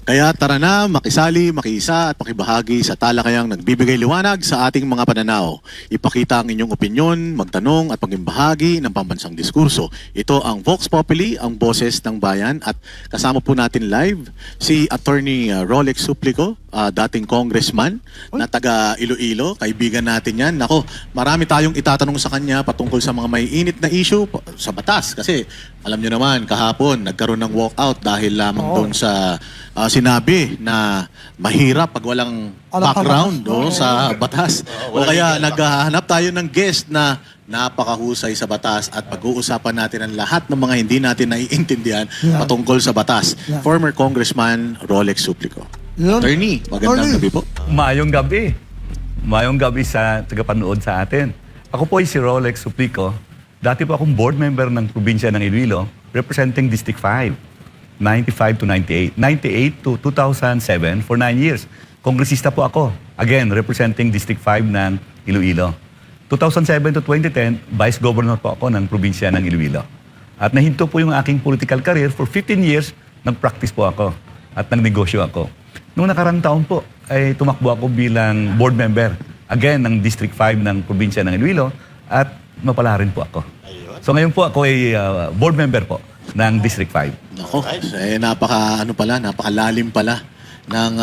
Kaya tara na, makisali, makiisa at makibahagi sa talakayang nagbibigay liwanag sa ating mga pananaw. Ipakita ang inyong opinyon, magtanong at maging bahagi ng pambansang diskurso. Ito ang Vox Populi, ang boses ng bayan, at kasama po natin live si Attorney Rolex Suplico, dating congressman na taga Iloilo. Kaibigan natin yan. Nako, marami tayong itatanong sa kanya patungkol sa mga may init na issue sa batas. Kasi alam nyo naman, kahapon nagkaroon ng walkout dahil lamang doon sa sinabi na mahirap pag walang background sa batas. O kaya naghahanap tayo ng guest na napakahusay sa batas at pag-uusapan natin ang lahat ng mga hindi natin naiintindihan patungkol sa batas. Former Congressman Rolex Suplico. Attorney, magandang gabi po. Mayong gabi. Mayong gabi sa tagapanood sa atin. Ako po ay si Rolex Suplico. Dati po akong board member ng probinsya ng Iloilo, representing District 5. 95 to 98. 98 to 2007 for 9 years. Kongresista po ako. Again, representing District 5 ng Iloilo. 2007 to 2010, Vice Governor po ako ng probinsya ng Iloilo. At nahinto po yung aking political career for 15 years, nag-practice po ako at nagnegosyo ako. Noong nakarang taon po, ay tumakbo ako bilang board member, again, ng District 5 ng probinsya ng Iloilo at mapala rin po ako. So ngayon po ako ay board member po ng District 5. Nako, napakalalim pala ng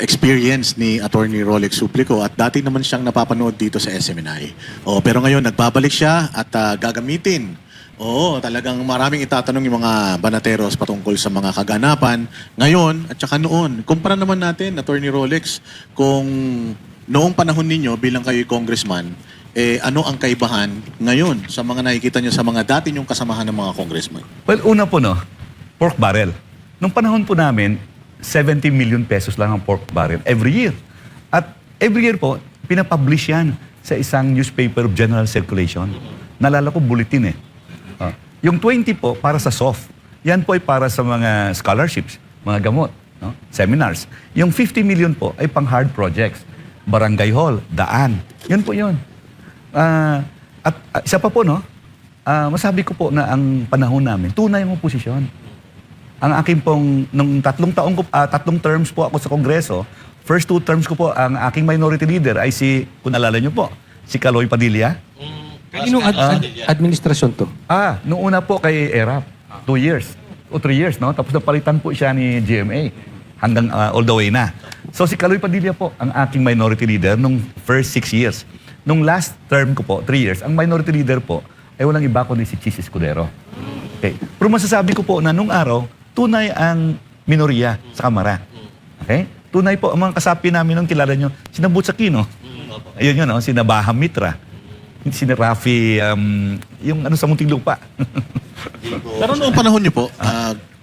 experience ni Attorney Rolex Suplico at dati naman siyang napapanood dito sa SMNI. Pero ngayon nagbabalik siya at gagamitin. Talagang maraming itatanong yung mga banateros patungkol sa mga kaganapan ngayon at saka noon. Kumpara naman natin, Attorney Rolex, kung noong panahon ninyo bilang kayo congressman, ano ang kaibahan ngayon sa mga nakikita nyo sa mga dati nyong kasamahan ng mga congressman? Well, una po pork barrel. Nung panahon po namin, 70 million pesos lang ang pork barrel every year. At every year po, pinapublish yan sa isang newspaper of general circulation. Nalala ko, bulletin eh. Yung 20 po, para sa soft. Yan po ay para sa mga scholarships, mga gamot, seminars. Yung 50 million po ay pang hard projects. Barangay hall, daan. Yun po yun. At isa pa po, masabi ko po na ang panahon namin, tunay ang oposisyon. Ang aking pong, nung tatlong terms po ako sa Kongreso, first 2 terms ko po, ang aking minority leader ay kung nalala nyo po, si Kaloy Padilla. Kaninong administrasyon to? Noong una po kay ERAP, 2 years, o 3 years, Tapos napalitan po siya ni GMA, hanggang all the way na. So si Kaloy Padilla po, ang aking minority leader nung first 6 years. Nung last term ko po, 3 years, ang minority leader po ay walang iba kundi si Chis Escudero. Okay. Pero masasabi ko po na nung araw, tunay ang minoriya sa Kamara. Okay? Tunay po, ang mga kasapi namin nung kilala nyo, sina Butch Aquino. Ayun yun, sina Baham Mitra. Sina Rafi, yung sa Munting Lupa. Pero noong panahon nyo po,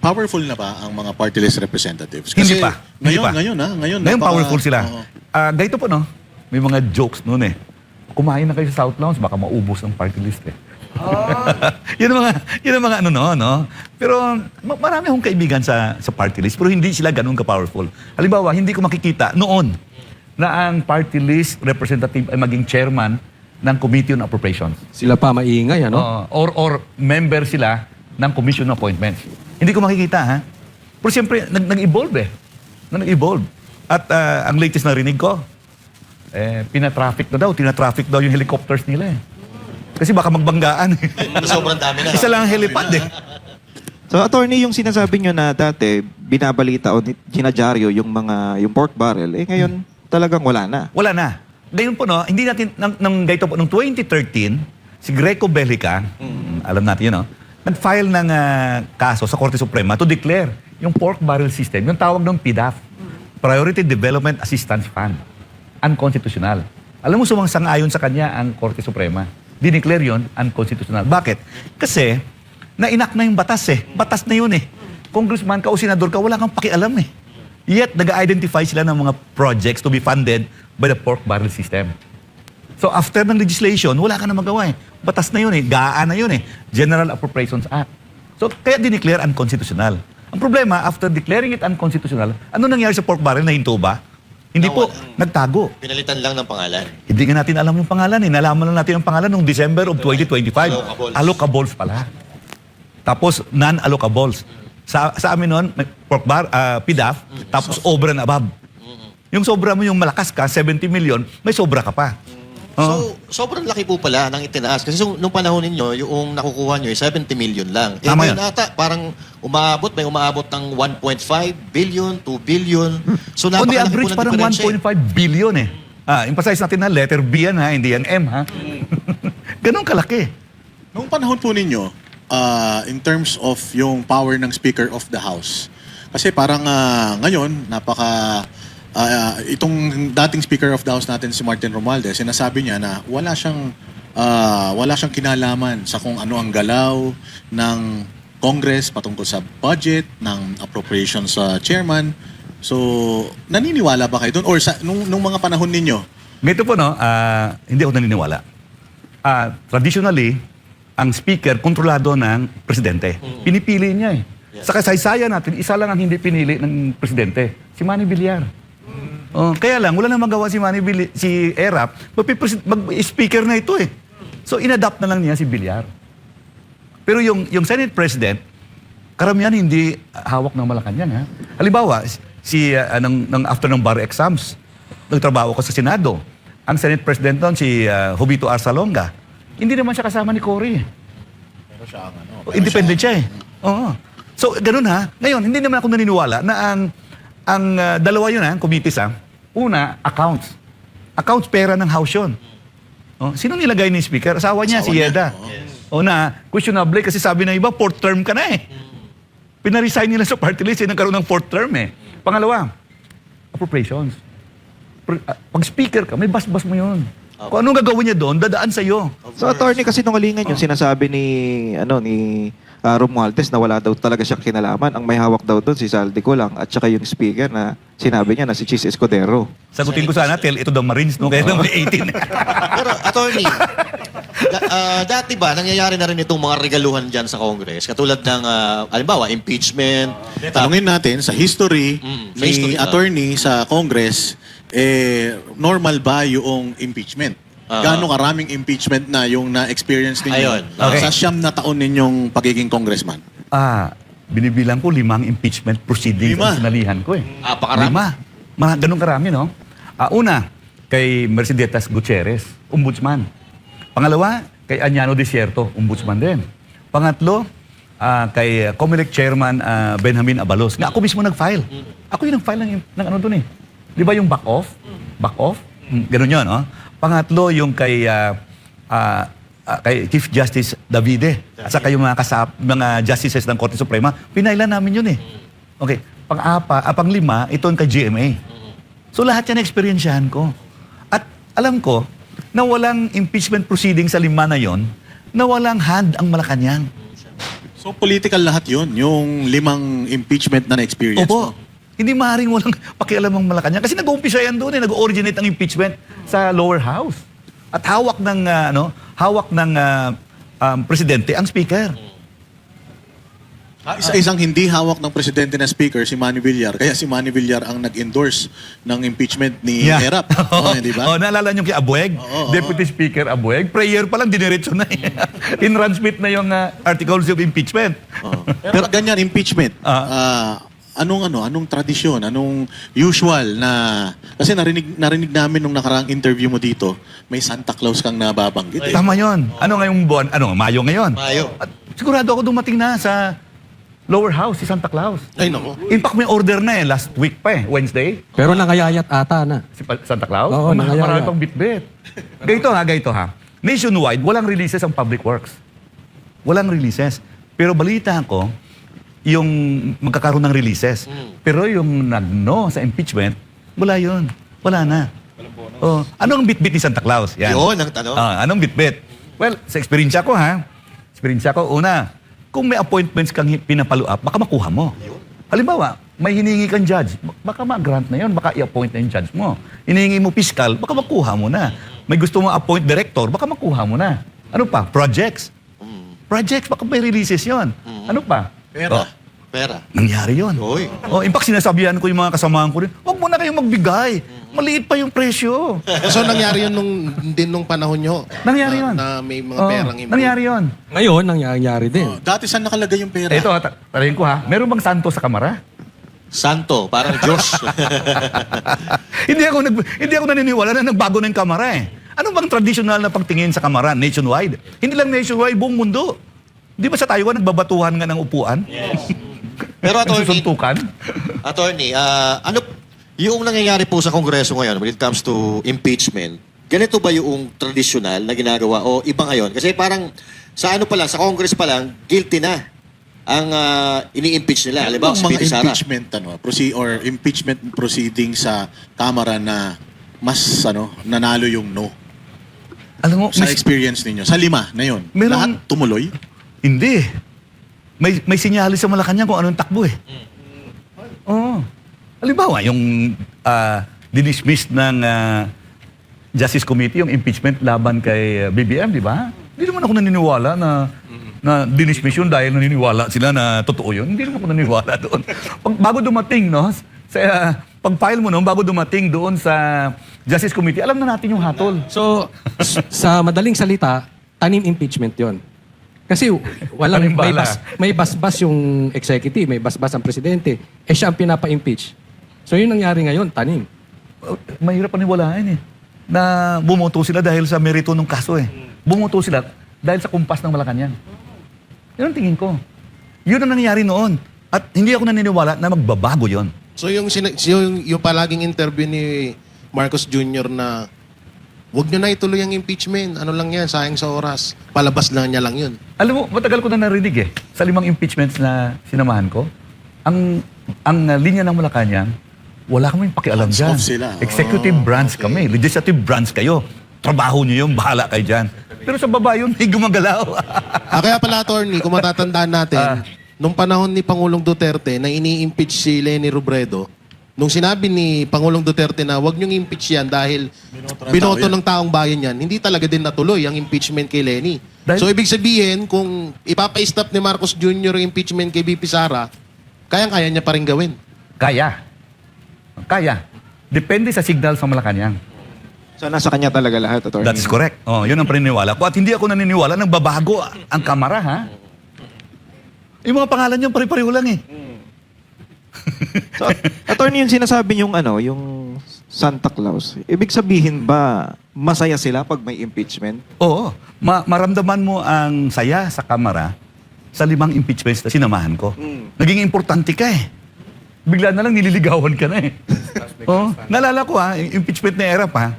powerful na ba ang mga party list representatives? Hindi pa. Ngayon powerful sila. Ganito po, may mga jokes noon eh. Kumain na kayo sa South Lounge, baka maubos ang party list eh. Yun ang mga Pero marami akong kaibigan sa party list, pero hindi sila ganun ka-powerful. Halimbawa, hindi ko makikita noon na ang party list representative ay maging chairman ng Committee on Appropriations. Sila pa maingay, ano? Or member sila ng Commission on Appointments. Hindi ko makikita, ha? Pero siyempre, nag-evolve eh. Nag-evolve. At ang latest na rinig ko, tinatraffic daw yung helicopters nila eh. Kasi baka magbanggaan. Sobrang dami na. Isa lang ang helipad eh. So, attorney, yung sinasabi nyo na dati, binabalita o ginadyaryo yung pork barrel, ngayon talagang wala na. Wala na. Ngayon po, hindi natin, ganito po, noong 2013, si Greco Bellica, alam natin yun, nag-file ng kaso sa Korte Suprema to declare yung pork barrel system, yung tawag ng PDAF, Priority Development Assistance Fund, unconstitutional. Alam mo, sumangsang-ayon sa kanya ang Korte Suprema. Dineclare yun, unconstitutional. Bakit? Kasi, nainak na yung batas eh. Batas na yun eh. Congressman ka o senador ka, wala kang pakialam eh. Yet, nag-identify sila ng mga projects to be funded by the pork barrel system. So, after ng legislation, wala ka na magawa eh. Batas na yun eh. GAA na yun eh. General Appropriations Act. So, kaya dineclare unconstitutional. Ang problema, after declaring it unconstitutional, ano nangyari sa pork barrel? Nahinto ba? Hindi po, nagtago. Pinalitan lang ng pangalan. Hindi nga natin alam yung pangalan eh. Nalaman lang natin ang pangalan noong December of 2025. Allocables. Allocables pala. Tapos, non-allocables. Sa amin noon, may pork bar, PDAF, tapos over and above. Yung sobra mo yung malakas ka, 70 million, may sobra ka pa. Oo. So, sobrang laki po pala ng itinaas. Kasi nung panahon ninyo, yung nakukuha nyo, 70 million lang. Tama Ngayon yun. ata, parang may umaabot ng 1.5 billion, 2 billion. So, On the napakalaki average, po ng parang diferensya. 1.5 billion eh. Emphasize natin na letter B yan ha, hindi yan M ha. Ganon kalaki. Noong panahon po ninyo, in terms of yung power ng Speaker of the House, kasi parang ngayon, itong dating Speaker of the House natin si Martin Romualdez, sinasabi niya na wala siyang kinalaman sa kung ano ang galaw ng Congress patungkol sa budget, ng appropriations sa chairman. So, naniniwala ba kayo doon? Or nung mga panahon ninyo? Ganito po no, hindi ako naniniwala. Traditionally, ang speaker kontrolado ng presidente. Pinipili niya eh. Sa kasaysayan natin, isa lang ang hindi pinili ng presidente, si Manny Villar. Kaya lang, wala nang magawa si Erap, mag-speaker na ito eh. So, inadapt na lang niya si Villar. Pero yung Senate President, karamihan hindi hawak ng Malacanang. Ha? Halimbawa, after ng bar exams, nagtrabaho ko sa Senado. Ang Senate President doon, si Jovito Arsalonga, hindi naman siya kasama ni Cory. Pero siya ang Independent siya eh. Oo. So, ganun ha. Ngayon, hindi naman ako naniniwala na ang dalawa yun committees ha. Una, accounts. Accounts pera ng House yun. Sino nilagay ni Speaker? Asawa niya, si Yeda. Questionable kasi sabi ng iba, 4th term ka na eh. Pinaresign nila sa party list, nagkaroon ng 4th term eh. Pangalawa, appropriations. Pag speaker ka, may bas-bas mo yun. Kung anong gagawin niya doon, dadaan sa'yo. So attorney, kasi nungalingan yung sinasabi ni Romualdez na wala daw talaga siyang kinalaman. Ang may hawak daw doon si Saldico lang at saka yung speaker na sinabi niya na si Chis Escudero. Sagutin ko sana, tell ito daw Marines, no? Kaya daw may 18. Pero, attorney, dati ba, nangyayari na rin itong mga regaluhan dyan sa Congress? Katulad ng, halimbawa, impeachment. Tanungin natin, sa history sa history ni ba? attorney sa Congress, normal ba yung impeachment? Gaano karaming impeachment na yung na-experience ninyo Ayun. Okay. sa 9 na taon ninyong pagiging congressman? Binibilang ko 5 impeachment proceedings 5? ang sinalihan ko eh. Pakarami. 5. Ganun karami, no? Una, kay Mercedes Gutierrez, ombudsman. Pangalawa, kay Añano Desierto, ombudsman din. Pangatlo, kay Comelec Chairman Benjamin Abalos. Nga ako mismo nag-file. Ako yung nag-file ng ano doon eh. Di ba yung back off? Back off? Ganun yun, no? Pangatlo, yung kay Chief Justice Davide at saka yung mga justices ng Korte Suprema, pinailan namin yun eh. Okay. Pang-lima, ito yung kay GMA. So lahat yan experiensyahan ko. At alam ko na walang impeachment proceeding sa 5 na yon, na walang hand ang Malacanang. So political lahat yun, yung 5 impeachment na na-experience Opo. mo? Hindi maaaring walang pakialam ang Malacanang. Kasi nag-uumpisa yan doon eh, nag-originate ang impeachment sa lower house. At hawak ng presidente ang speaker. Isa-isang hindi hawak ng presidente na speaker, si Manny Villar. Kaya si Manny Villar ang nag-endorse ng impeachment ni Erap. Di ba? Naalala niyo kay Abueg? Deputy Speaker Abueg? Prayer pa lang, diniretso na eh. In-transmit na yung articles of impeachment. Pero ganyan, impeachment. Anong tradisyon, anong usual na... Kasi narinig namin nung nakaraang interview mo dito, may Santa Claus kang nababanggit. Eh. Tama yun. Ano ngayong buwan? Mayo ngayon. Mayo. At sigurado ako dumating na sa lower house, si Santa Claus. Ay, nako. In fact, may order na eh, last week pa eh, Wednesday. Pero nangayayat ata na. Si Santa Claus? Oo, nangayaya. Marami pang bit-bit. Gayto ha. Nationwide, walang releases ang Public Works. Walang releases. Pero balita ko, yung magkakaroon ng releases. Pero yung nag-no sa impeachment, wala yun. Wala na. Anong bit-bit ni Santa Claus? Yan. Yun ang tanong. Anong bit-bit? Well, sa experience ko una, kung may appointments kang pinapaluap, baka makuha mo. Halimbawa, may hiningi kang judge, baka ma-grant na yun, baka i-appoint na yung judge mo. Hiningi mo fiscal, baka makuha mo na. May gusto mo appoint director, baka makuha mo na. Ano pa? Projects. Projects, baka may releases yun. Ano pa? Pera. Nangyari yun. Oy. In fact, sinasabihan ko yung mga kasamahan ko rin, huwag mo na kayong magbigay. Maliit pa yung presyo. So nangyari yun nung panahon nyo? Nangyari yun. Na may mga Oo, perang improve? nangyari yun. Ngayon, nangyayari din. Dati saan nakalagay yung pera? Ito, tarayin ko ha. Meron bang santo sa kamara? Santo, parang Diyos. Hindi ako naniniwala na nagbago na yung kamara eh. Ano bang traditional na pagtingin sa kamara nationwide? Hindi lang nationwide, buong mundo. Di ba sa Taiwan nagbabatuhan nga ng upuan? Pero attorney, Nagsusuntukan? ano yung nangyayari po sa Kongreso ngayon when it comes to impeachment, ganito ba yung traditional na ginagawa o iba ngayon? Kasi parang sa ano pa lang, sa Congress pa lang, guilty na ang ini-impeach nila. Halimbawa, si mga Speedy Sara. impeachment or impeachment proceeding sa Kamara na mas nanalo yung no Alam mo, sa experience ninyo. Sa 5 na yun. Meron- Lahat tumuloy. hindi. May sinyalis sa Malacanang kung anong takbo eh. Oo. Halimbawa, yung dinismiss ng Justice Committee, yung impeachment laban kay BBM, di ba? Hindi naman ako naniniwala na dinismiss yun dahil naniniwala sila na totoo yun. Hindi naman ako naniniwala doon. Bago dumating, no? Pag-file mo noon, bago dumating doon sa Justice Committee, alam na natin yung hatol. So, sa madaling salita, tanim impeachment yon. Kasi walang Tanimbala. may basbas yung executive, may basbas ang presidente. Siya ang pinapa-impeach. So yun nangyari ngayon, tanim. Mahirap paniwalaan eh. Na bumoto sila dahil sa merito ng kaso eh. Bumoto sila dahil sa kumpas ng Malacanang. Yun ang tingin ko. Yun ang nangyayari noon. At hindi ako naniniwala na magbabago yon. So yung palaging interview ni Marcos Jr. na wag nyo na ituloy ang impeachment. Ano lang yan, sayang sa oras. Palabas lang niya lang yun. Alam mo, matagal ko na narinig eh. Sa 5 impeachments na sinamahan ko, ang linya ng Malacanang, wala kaming pakialam Hands dyan. off sila. Executive branch kami. Legislative branch kayo. Trabaho nyo yun, bahala kayo dyan. Pero sa baba yun, may gumagalaw. Kaya pala, attorney, kung matatandaan natin, nung panahon ni Pangulong Duterte na ini-impeach si Leni Robredo, nung sinabi ni Pangulong Duterte na wag niyong impeach yan dahil binoto ng taong bayan yan, hindi talaga din natuloy ang impeachment kay Leni. Dahil- So, ibig sabihin, kung ipapa-stop ni Marcos Jr. ang impeachment kay BP Sara, kayang-kaya niya pa rin gawin. Kaya. Depende sa signal sa Malacanang. So nasa kanya talaga lahat, attorney. That is correct. Oh, yun ang paniniwala ko. At hindi ako naniniwala nang babago ang kamara, ha? Yung mga pangalan niyo, pare-pareho lang eh. So, attorney, yung sinasabi yung yung Santa Claus, ibig sabihin ba masaya sila pag may impeachment? Oo. Maramdaman mo ang saya sa kamara sa 5 impeachments na sinamahan ko. Naging importante ka eh. Bigla na lang nililigawan ka na eh. Oh, naalala ko yung impeachment na Erap ha.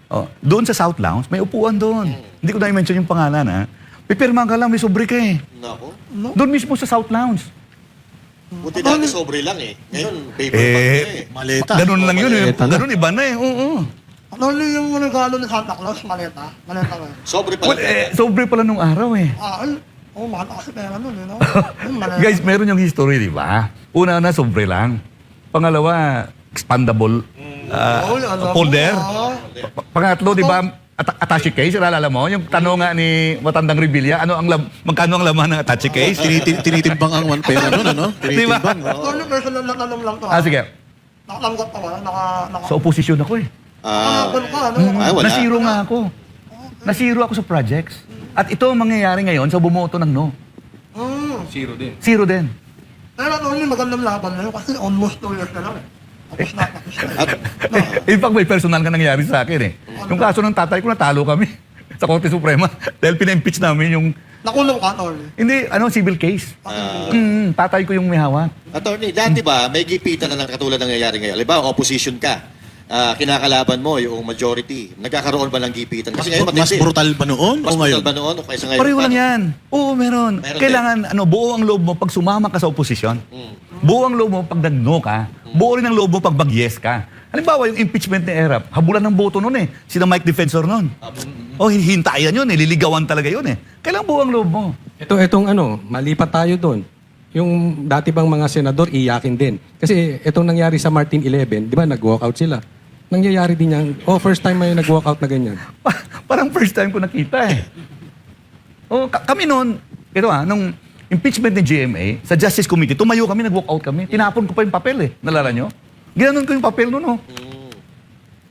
Oh, doon sa South Lounge, may upuan doon. Hindi ko na i-mention yung pangalan ha. Pipirma ka lang, may sobre ka eh. Nako. Doon mismo sa South Lounge. Buti dati sobre lang eh. Ngayon, paper bag na eh. Maleta. Ganun lang yun eh. Maleta na. Ganun iba na eh. Oo. Ano yung regalo ni Santa Claus? Maleta. Maleta ba? Sobre pala. Well, sobre pala nung araw eh. Mahal kasi pera nun, you know? Maleta. Guys, meron yung history, di ba? Una na, sobre lang. Pangalawa, expandable folder. Pangatlo, di ba, attache case, naalala mo? Yung tanong nga ni Matandang Revilla, magkano ang laman ng attache case? Tinitimbang ang pera nun, ano? Diba? Tinitimbang. Ito yung personal na tanong lang to. Sige. Nakatanggap pa ba? Sa oposisyon ako eh. Ganun ka, ano? Ay, wala. Nasiro nga ako. Nasiro ako sa projects. At ito ang mangyayari ngayon sa bumoto ng no. Zero din. Pero ito yung magandang laban na yun kasi almost 2 years na lang eh. Tapos na, tapos na. In fact, may personal ka nangyari sa akin eh. Yung kaso ng tatay ko, natalo kami sa Korte Suprema dahil pina-impeach namin yung... Nakulong ka, Tol. Hindi, civil case. Tatay ko yung may hawak. Attorney, dati ba may gipitan na ng katulad ng nangyayari ngayon? Halimbawa, opposition ka. Kinakalaban mo yung majority. Nagkakaroon ba ng gipitan? Kasi ngayon, Mas matindi. brutal ba noon Mas o ngayon? brutal ba noon o kaysa ngayon? Pareho lang yan. Oo, meron. Meron Kailangan, buo ang loob mo pag sumama ka sa oposisyon. Buo ang loob mo pag nag-no ka. Buo rin ang loob mo pag mag-yes ka. Halimbawa, yung impeachment ni Erap, habulan ng boto noon eh. Sina Mike Defensor noon. O, hintayan yun eh. Liligawan talaga yun eh. Kailangan buo ang loob mo. Itong malipat tayo doon. Yung dati bang mga senador, iyakin din. Kasi itong nangyari sa Martin 11, di ba, nag-walkout sila. Nangyayari din yan. First time may nag-walkout na ganyan. Parang first time ko nakita eh. Kami noon, nung impeachment ni GMA, sa Justice Committee, tumayo kami, nag-walkout kami. Tinapon ko pa yung papel eh. Nalala nyo? Ginanon ko yung papel noon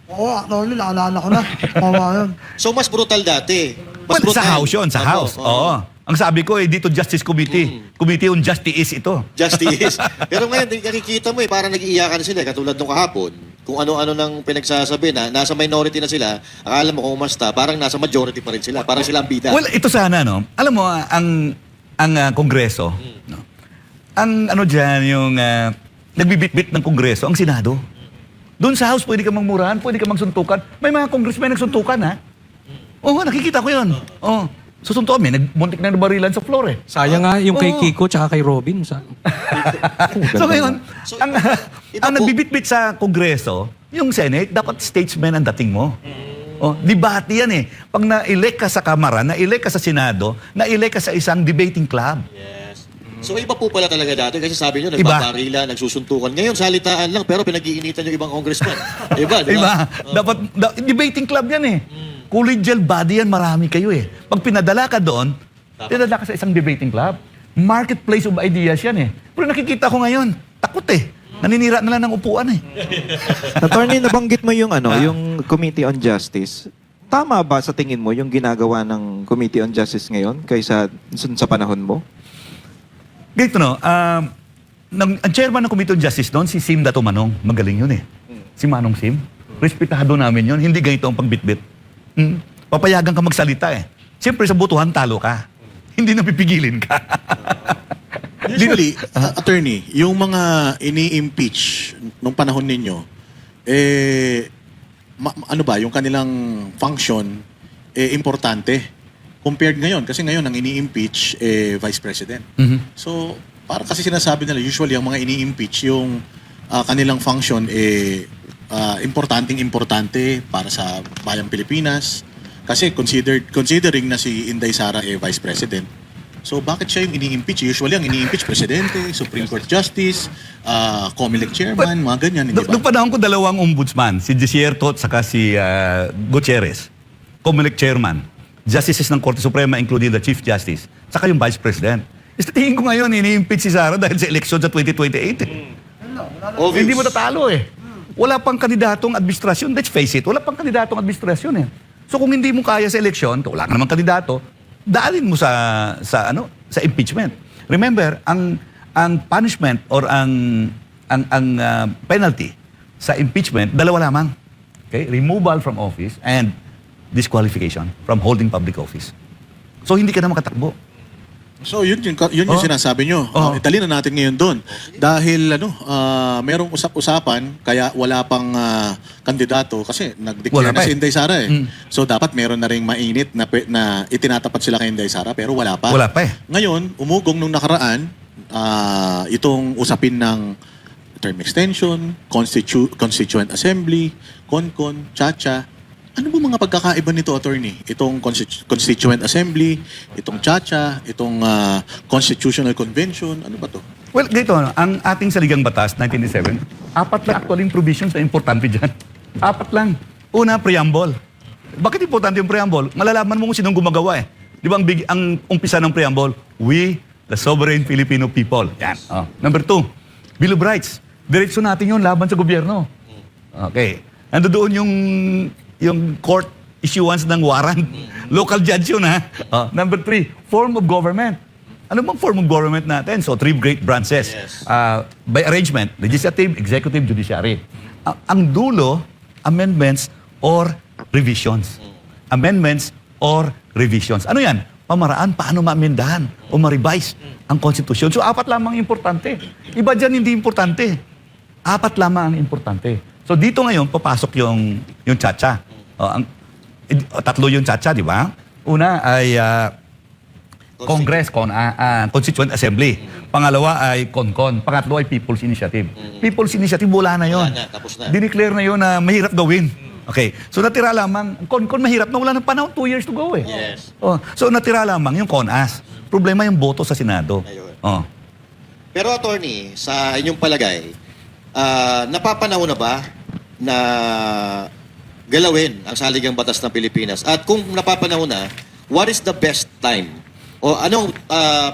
Oo, attorney, naalala ko na. Tama yun. So mas brutal dati. Well, sa House yun, sa Opo, House. Oo. Ang sabi ko, dito Justice Committee. Committee on Justice ito. Justice. Pero ngayon, nakikita mo parang nag-iiyakan sila, katulad nung kahapon. Kung ano-ano nang pinagsasabi na, nasa minority na sila, akala mo kung umasta, parang nasa majority pa rin sila. Parang sila ang bida. Well, ito sana, no? Alam mo, ang Kongreso, no? Ang ano dyan, yung nagbibitbit ng Kongreso, ang Senado. Doon sa House, pwede ka mangmurahan, pwede ka magsuntukan. May mga congressmen nagsuntukan, ha? Oo, nakikita ko yun. Oo. Susuntukan, may nagmuntik na barilan sa floor, eh. Sayang nga yung kay Oo. Kiko tsaka kay Robin. So ngayon, So, ang, iba ang po- nagbibitbit sa Kongreso, yung Senate, dapat statesman ang dating mo. Oh, debate yan eh. Pag na-elect ka sa Kamara, na-elect ka sa Senado, na-elect ka sa isang debating club. Yes. So iba po pala talaga dati kasi sabi nyo, Iba. nagbabarila, nagsusuntukan. Ngayon, salitaan lang pero pinag-iinitan yung ibang congressman. Iba, di Diba? ba? Dapat, debating club yan eh. Collegial body yan, marami kayo eh. Pag pinadala ka doon, pinadala ka sa isang debating club. Marketplace of ideas yan eh. Pero nakikita ko ngayon, takot eh. Naninira na lang ng upuan eh. Attorney, nabanggit mo yung yung Committee on Justice. Tama ba sa tingin mo yung ginagawa ng Committee on Justice ngayon kaysa sa panahon mo? Ganito no, ang chairman ng Committee on Justice doon, si Sim Dato Manong. Magaling yun eh. Si Manong Sim. Respetado namin yun. Hindi ganito ang pagbitbit. Papayagan ka magsalita eh. Siyempre sa botohan, talo ka. Hindi na pipigilin ka. Usually, attorney, yung mga ini-impeach nung panahon ninyo, ano ba, yung kanilang function, importante. Compared ngayon, kasi ngayon ang ini-impeach, Vice President. So, para kasi sinasabi nila, usually ang mga ini-impeach, yung kanilang function, importante para sa bayang Pilipinas. Kasi considering na si Inday Sara Vice President, so bakit siya yung ini-impeach? Usually ang ini-impeach Presidente, Supreme Court Justice, COMELEC Chairman, mga ganyan, hindi ba? Noong panahon ko, dalawang ombudsman, si Desierto at saka si Gutierrez, COMELEC Chairman, Justices ng Korte Suprema, including the Chief Justice, saka yung Vice President. Sa tingin ko ngayon, ini-impeach si Sara dahil sa eleksyon sa 2028 eh. Obvious. Hindi mo natalo eh. Wala pang kandidatong administrasyon. Let's face it, wala pang kandidatong administrasyon eh. So kung hindi mo kaya sa eleksyon, wala ka namang kandidato, daalin mo sa impeachment. Remember, ang punishment or ang penalty sa impeachment, dalawa lamang. Okay? Removal from office and disqualification from holding public office. So hindi ka na makatakbo. So yun yung sinasabi nyo. Italin na natin ngayon doon. Dahil merong usap-usapan, kaya wala pang kandidato kasi nag-declare Wala pa na si eh. Inday Sara eh. So dapat meron na ring mainit na itinatapat sila kay Inday Sara pero wala pa. Wala pa eh. Ngayon, umugong nung nakaraan, itong usapin ng term extension, Constituent Assembly, CONCON, CHACHA. Ano ba mga pagkakaiba nito, attorney? Itong Constituent Assembly, itong CHACHA, itong Constitutional Convention, ano ba to? Well, ganito, ang ating saligang batas, 1987, 4 lang actually provisions na importante dyan. 4 lang. Una, preamble. Bakit importante yung preamble? Malalaman mo kung sinong gumagawa eh. Di ba ang umpisa ng preamble? We, the sovereign Filipino people. Yan. Number 2, Bill of Rights. Diretso natin yun laban sa gobyerno. Okay. Nando doon yung court issuance ng warrant. Local judge yun, ha? Number 3, form of government. Ano bang form of government natin? So, 3 great branches. Yes. By arrangement, legislative, executive, judiciary. Ang dulo, amendments or revisions. Amendments or revisions. Ano yan? Pamaraan, paano ma-amendahan o ma-revise ang konstitusyon. So, 4 lamang importante. Iba dyan hindi importante. 4 lamang ang importante. So dito ngayon, papasok yung CHACHA. 3 yung CHACHA, di ba? Una ay Congress, Constituent Assembly. Pangalawa ay CONCON. Pangatlo ay People's Initiative. People's Initiative, wala na yun. Wala na, tapos na. Dineclare na yun na mahirap gawin. Okay. So natira lamang, CONCON mahirap na wala ng panahon, 2 years to go eh. Yes. So natira lamang yung CONAS. Problema yung boto sa Senado. Ayun. Pero attorney, sa inyong palagay, napapanahon na ba na galawin ang saligang batas ng Pilipinas? At kung napapanahon na, what is the best time? O anong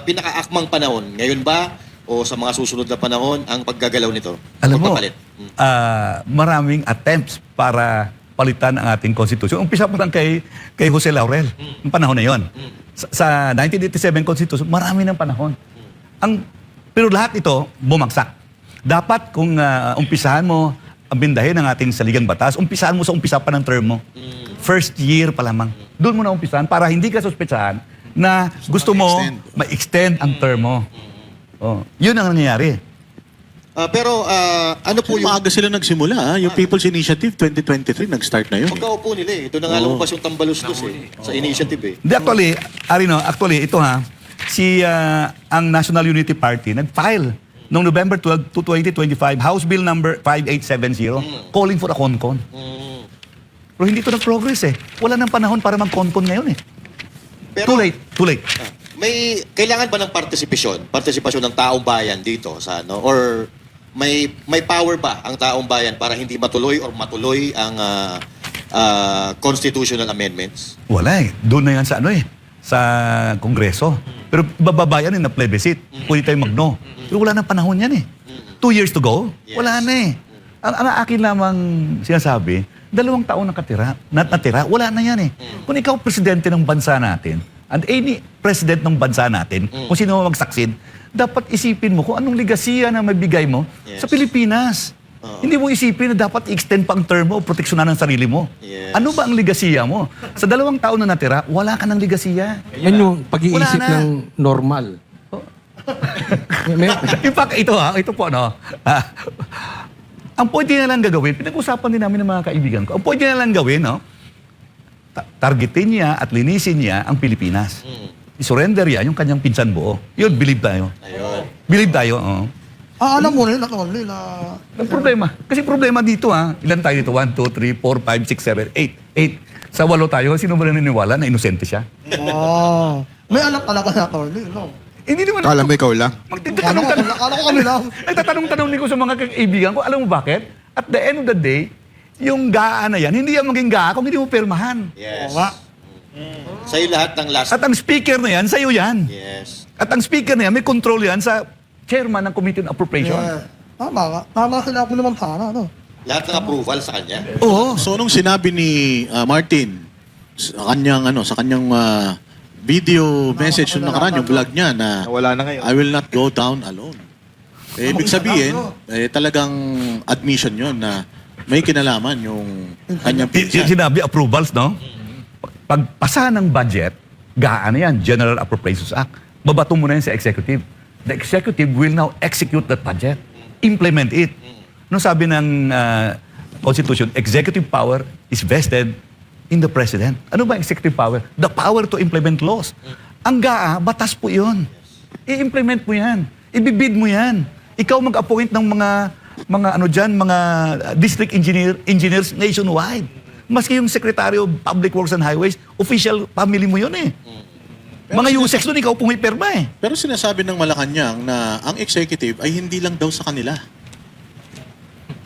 pinakaakmang panahon? Ngayon ba? O sa mga susunod na panahon ang paggagalaw nito? Alam mo, Pagpapalit? maraming attempts para palitan ang ating constitution. Umpisa pa lang kay Jose Laurel. Yung panahon na yon. Sa 1987 constitution, marami ng panahon. Pero lahat ito, bumagsak. Dapat kung umpisahan mo ang bindahin ng ating saligang batas, umpisahan mo sa umpisa pa ng term mo. First year pa lamang. Doon mo na umpisahan para hindi ka suspetsahan na gusto mo ma-extend ang term mo. Oh, yun ang nangyayari. Pero ano po yung... Maaga sila nagsimula. Yung People's Initiative 2023, nag-start na yun. Pagkaupo nila eh. Ito na nga lumabas yung tambalustos sa initiative eh. Hindi, actually, ito ang National Unity Party nag-file noong November 12 to 2025, House Bill number 5870, calling for a CONCON. Pero hindi ito nag-progress eh. Wala nang panahon para mag-CONCON ngayon eh. Pero, Too late. may kailangan ba ng partisipasyon ng taong bayan dito sa ano, or may power ba ang taong bayan para hindi matuloy or matuloy ang constitutional amendments? Wala eh. Doon na yan sa Kongreso. Pero bababayan na plebiscite. Pwede tayo magno. Pero wala nang panahon yan eh. 2 years to go? Yes. Wala na eh. Ang akin lamang sinasabi, 2 taon natira, wala na yan eh. Kung ikaw presidente ng bansa natin, and any president ng bansa natin, kung sino mag-succeed, dapat isipin mo kung anong legasiya na mabigay mo sa Pilipinas. Hindi mo isipin na dapat i-extend pa ang term mo o proteksyonan ang sarili mo. Yes. Ano ba ang legasiya mo? Sa 2 taon na natira, wala ka ng legasiya. Yan yung pag-iisip Wala na. ng normal. In fact, ito po, ang pwede na lang gagawin, pinag-usapan din namin ng mga kaibigan ko, ang pwede na lang gawin, targetin niya at linisin niya ang Pilipinas. I-surrender niya yung kanyang pinsan buo. Yun, believe tayo. Ayun. Believe tayo, Alam mo na yun, Atty. na... Ang problema. Kasi problema dito, ilan tayo dito? 1, 2, 3, 4, 5, 6, 7, 8. 8. Sa 8 tayo, sino ba naniniwala na inosente siya? May alam talaga na, Atty. No? Hindi naman. Kala mo ikaw lang? Magtatanong-tanong. Akala ko kami lang. Nagtatanong-tanong din ko sa mga kaibigan ko, alam mo bakit? At the end of the day, yung GAA na yan, hindi yan maging GAA kung hindi mo pirmahan. Yes. Oo nga. Sa'yo lahat ng last... At ang speaker na yan, sa'yo yan. Yes. At ang speaker na yan, may control yan sa chairman ng Committee on Appropriation. Yeah. Tama nga. Tama sila ako naman sana, no? Lahat ng approval sa kanya. Oo. So nung sinabi ni Martin sa kanyang video message yung nakaraan, yung vlog niya na Wala na ngayon. I will not go down alone. Ibig sabihin, talagang admission yon na may kinalaman yung kanyang pinsan. Sinabi approvals, no? Pagpasa ng budget, GAA na yan, General Appropriations Act. Babato mo na yan sa executive. The executive will now execute that budget. Implement it. No sabi ng Constitution, executive power is vested in the President. Ano ba executive power? The power to implement laws. Ang GAA, batas po yun. I-implement mo yan. Ibibid mo yan. Ikaw mag-appoint ng mga district engineers nationwide. Maski yung Secretary of Public Works and Highways, official family mo yun eh. Mga USEX doon, ikaw pumipirma eh. Pero sinasabi ng Malacanang na ang executive ay hindi lang daw sa kanila.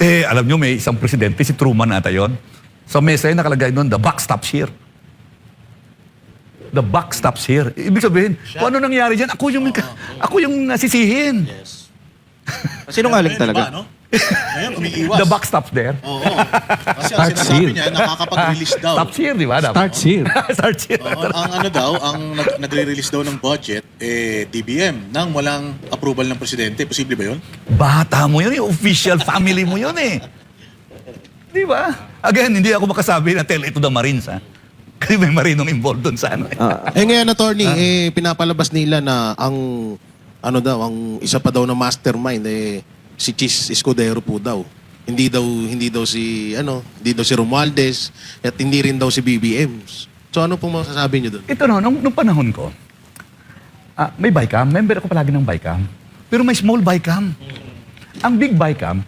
Alam nyo, may isang presidente, si Truman ata yun. Sa mesa yun, nakalagay doon, the buck stops here. The buck stops here. Ibig sabihin, kung ano nangyari dyan, ako yung nasisihin. Yes. Sinungaling talaga. Ano? Ngayon, umiiwas. The buck stops there. Oo. Kasi ang Starts sinasabi here. niya, nakakapag-release daw. Stops here, di ba? Starts here. Starts here. Oo, ang nagre-release daw ng budget, DBM, nang walang approval ng presidente. Posible ba yun? Bata mo yun, yung official family mo yun eh. Di ba? Again, hindi ako makasabi na tell it to the Marines, ha? Kasi may marinong involved doon sa ano. Ngayon, attorney, pinapalabas nila na ang isa pa daw na mastermind si Chis Escudero po daw. Hindi daw si Romualdez at hindi rin daw si BBM. So ano pong masasabi niyo doon? Ito no, nung panahon ko, may BICAM, member ako palagi ng BICAM. Pero may small BICAM. Ang big BICAM,